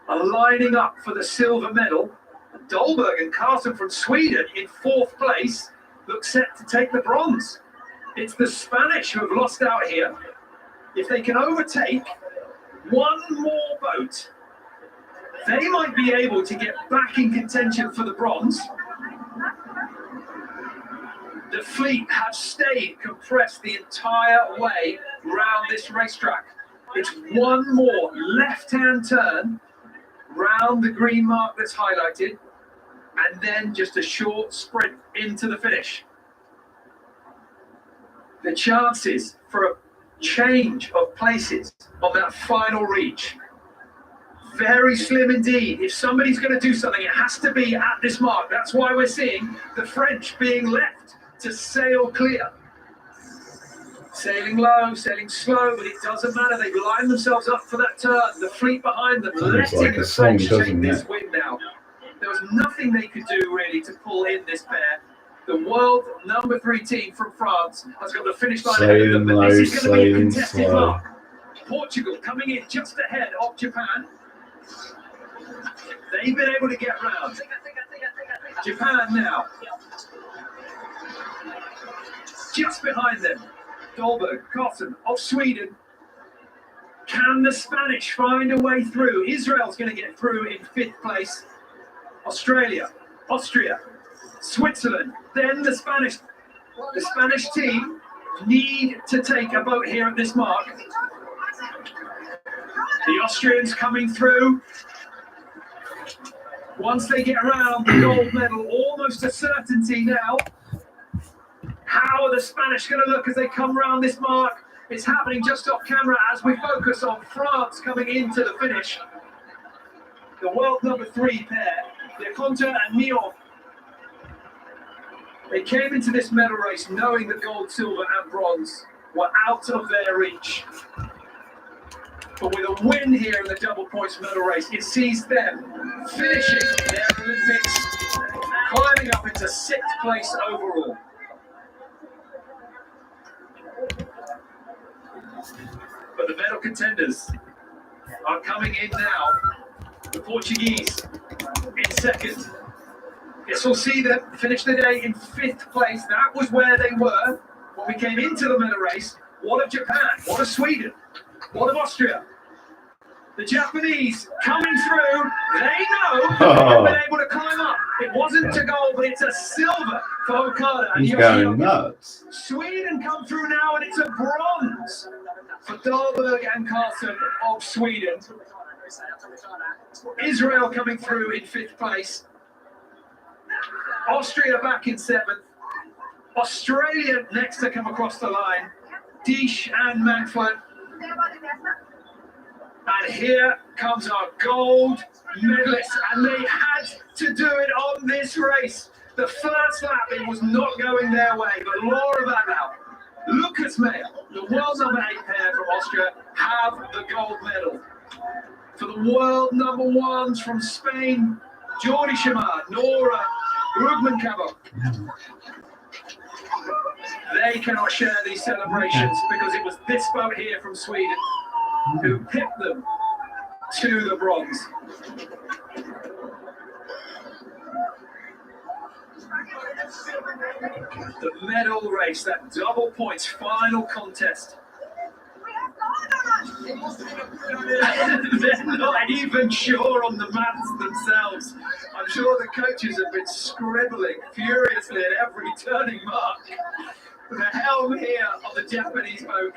[SPEAKER 6] are lining up for the silver medal. Dolberg and Carlson from Sweden in 4th place look set to take the bronze. It's the Spanish who have lost out here. If they can overtake one more boat, they might be able to get back in contention for the bronze. The fleet have stayed compressed the entire way round this racetrack. It's one more left-hand turn round the green mark that's highlighted, and then just a short sprint into the finish. The chances for a change of places on that final reach, very slim indeed. If somebody's going to do something, it has to be at this mark. That's why we're seeing the French being left to sail clear. Sailing low, sailing slow, but it doesn't matter. They've lined themselves up for that turn. The fleet behind them, letting
[SPEAKER 3] like
[SPEAKER 6] the French take this win now. There was nothing they could do really to pull in this pair. The world number 3 team from France has got the finish line ahead of them, but this is going to be a contested mark. Portugal coming in just ahead of Japan. They've been able to get round. Japan now. Just behind them. Dolberg, Carlson of Sweden. Can the Spanish find a way through? Israel's going to get through in 5th place. Australia, Austria, Switzerland, then the Spanish. The Spanish team need to take a boat here at this mark. The Austrians coming through. Once they get around, the gold medal almost a certainty now. How are the Spanish going to look as they come around this mark? It's happening just off camera as we focus on France coming into the finish. The world number 3 pair, Leconte and Nyon. They came into this medal race knowing that gold, silver and bronze were out of their reach. But with a win here in the double points medal race, it sees them finishing their Olympics climbing up into 6th place overall. But the medal contenders are coming in now. The Portuguese in 2nd. Yes, we'll see them finish the day in 5th place. That was where they were when we came into the medal race. What of Japan? What of Sweden? What of Austria? The Japanese coming through. They know they've been able to climb up. It wasn't a gold, but it's a silver for Okada and
[SPEAKER 3] He's going
[SPEAKER 6] Yoshioka.
[SPEAKER 3] nuts.
[SPEAKER 6] Sweden come through now, and it's a bronze for Dahlberg and Carlson of Sweden. Israel coming through in 5th place. Austria back in 7th. Australia next to come across the line. Deesh and Manford. And here comes our gold medalists, and they had to do it on this race. The first lap, it was not going their way, but Laura Van Laau, Lucas Meyer, the world number 8 pair from Austria, have the gold medal. For the world number 1s from Spain, Jordi Shimard, Nora Rugman-Cabo. They cannot share these celebrations because it was this boat here from Sweden who pipped them to the bronze. The medal race, that double points final contest. They're not even sure on the maths themselves. I'm sure the coaches have been scribbling furiously at every turning mark. The helm here of the Japanese boat,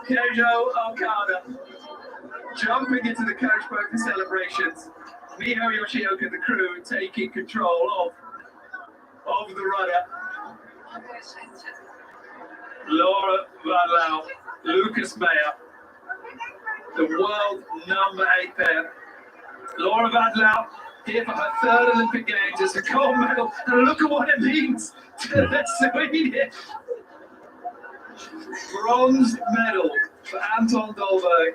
[SPEAKER 6] Keijo Okada, jumping into the coach boat for celebrations. Miho Yoshioka, the crew, taking control of the rudder. Laura Van Laau, Lucas Meyer, the world number 8 pair. Laura Van Laau here for her 3rd Olympic Games as a gold medal, and look at what it means to the Swedish. Bronze medal for Anton Dahlberg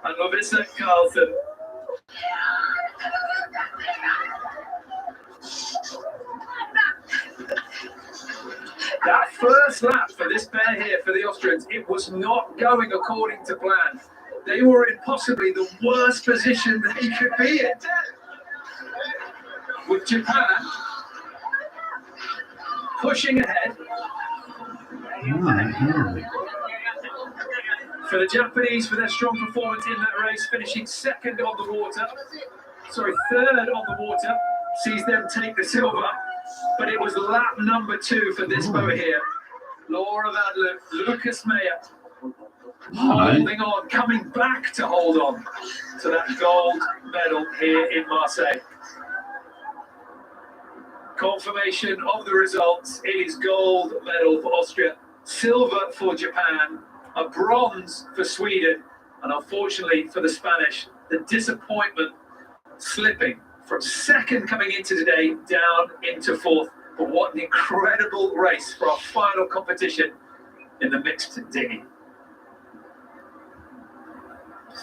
[SPEAKER 6] and Lovisa Carlson. That first lap for this pair here, for the Austrians, it was not going according to plan. They were in possibly the worst position they could be in. With Japan pushing ahead. For the Japanese, for their strong performance in that race, finishing 2nd on the water. Sorry, 3rd on the water, sees them take the silver. But it was lap number 2 for this boat here. Laura Van Laau, Lucas Meyer, holding on, coming back to hold on to that gold medal here in Marseille. Confirmation of the results. It is gold medal for Austria, silver for Japan, a bronze for Sweden, and unfortunately for the Spanish, the disappointment slipping from 2nd coming into today down into 4th. But what an incredible race for our final competition in the mixed dinghy.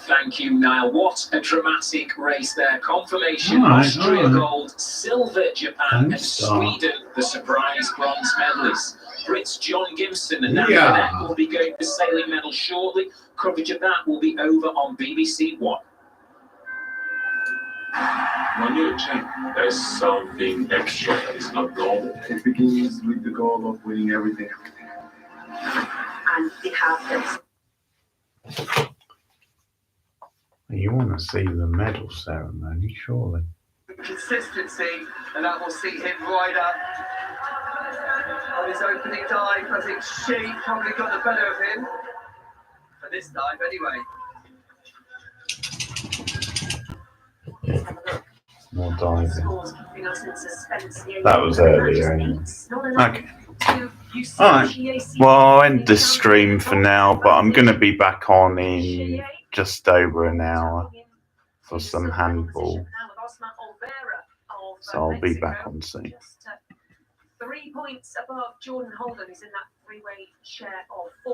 [SPEAKER 5] Thank you, Niall. What a dramatic race there. Confirmation, Austria gold, silver Japan, and Sweden the surprise bronze medalists. Brits John Gibson and Natalie Bennett will be going for sailing medal shortly. Coverage of that will be over on BBC One.
[SPEAKER 7] When you check, there's something extra that is not normal.
[SPEAKER 8] It begins with the goal of winning everything.
[SPEAKER 2] And they have this.
[SPEAKER 3] You want to see the medal ceremony, surely.
[SPEAKER 1] Consistency, and that will see him right up on his opening dive. I think she probably got the better of him for this dive anyway.
[SPEAKER 3] More diving.
[SPEAKER 2] Scores keeping us in suspense here.
[SPEAKER 3] That was earlier. Okay. Alright. Well, I'll end this stream for now, but I'm going to be back on in just over an hour for some handball. So I'll be back on soon.
[SPEAKER 2] 3 points above Jordan Holden, who's in that 3-way share of 4.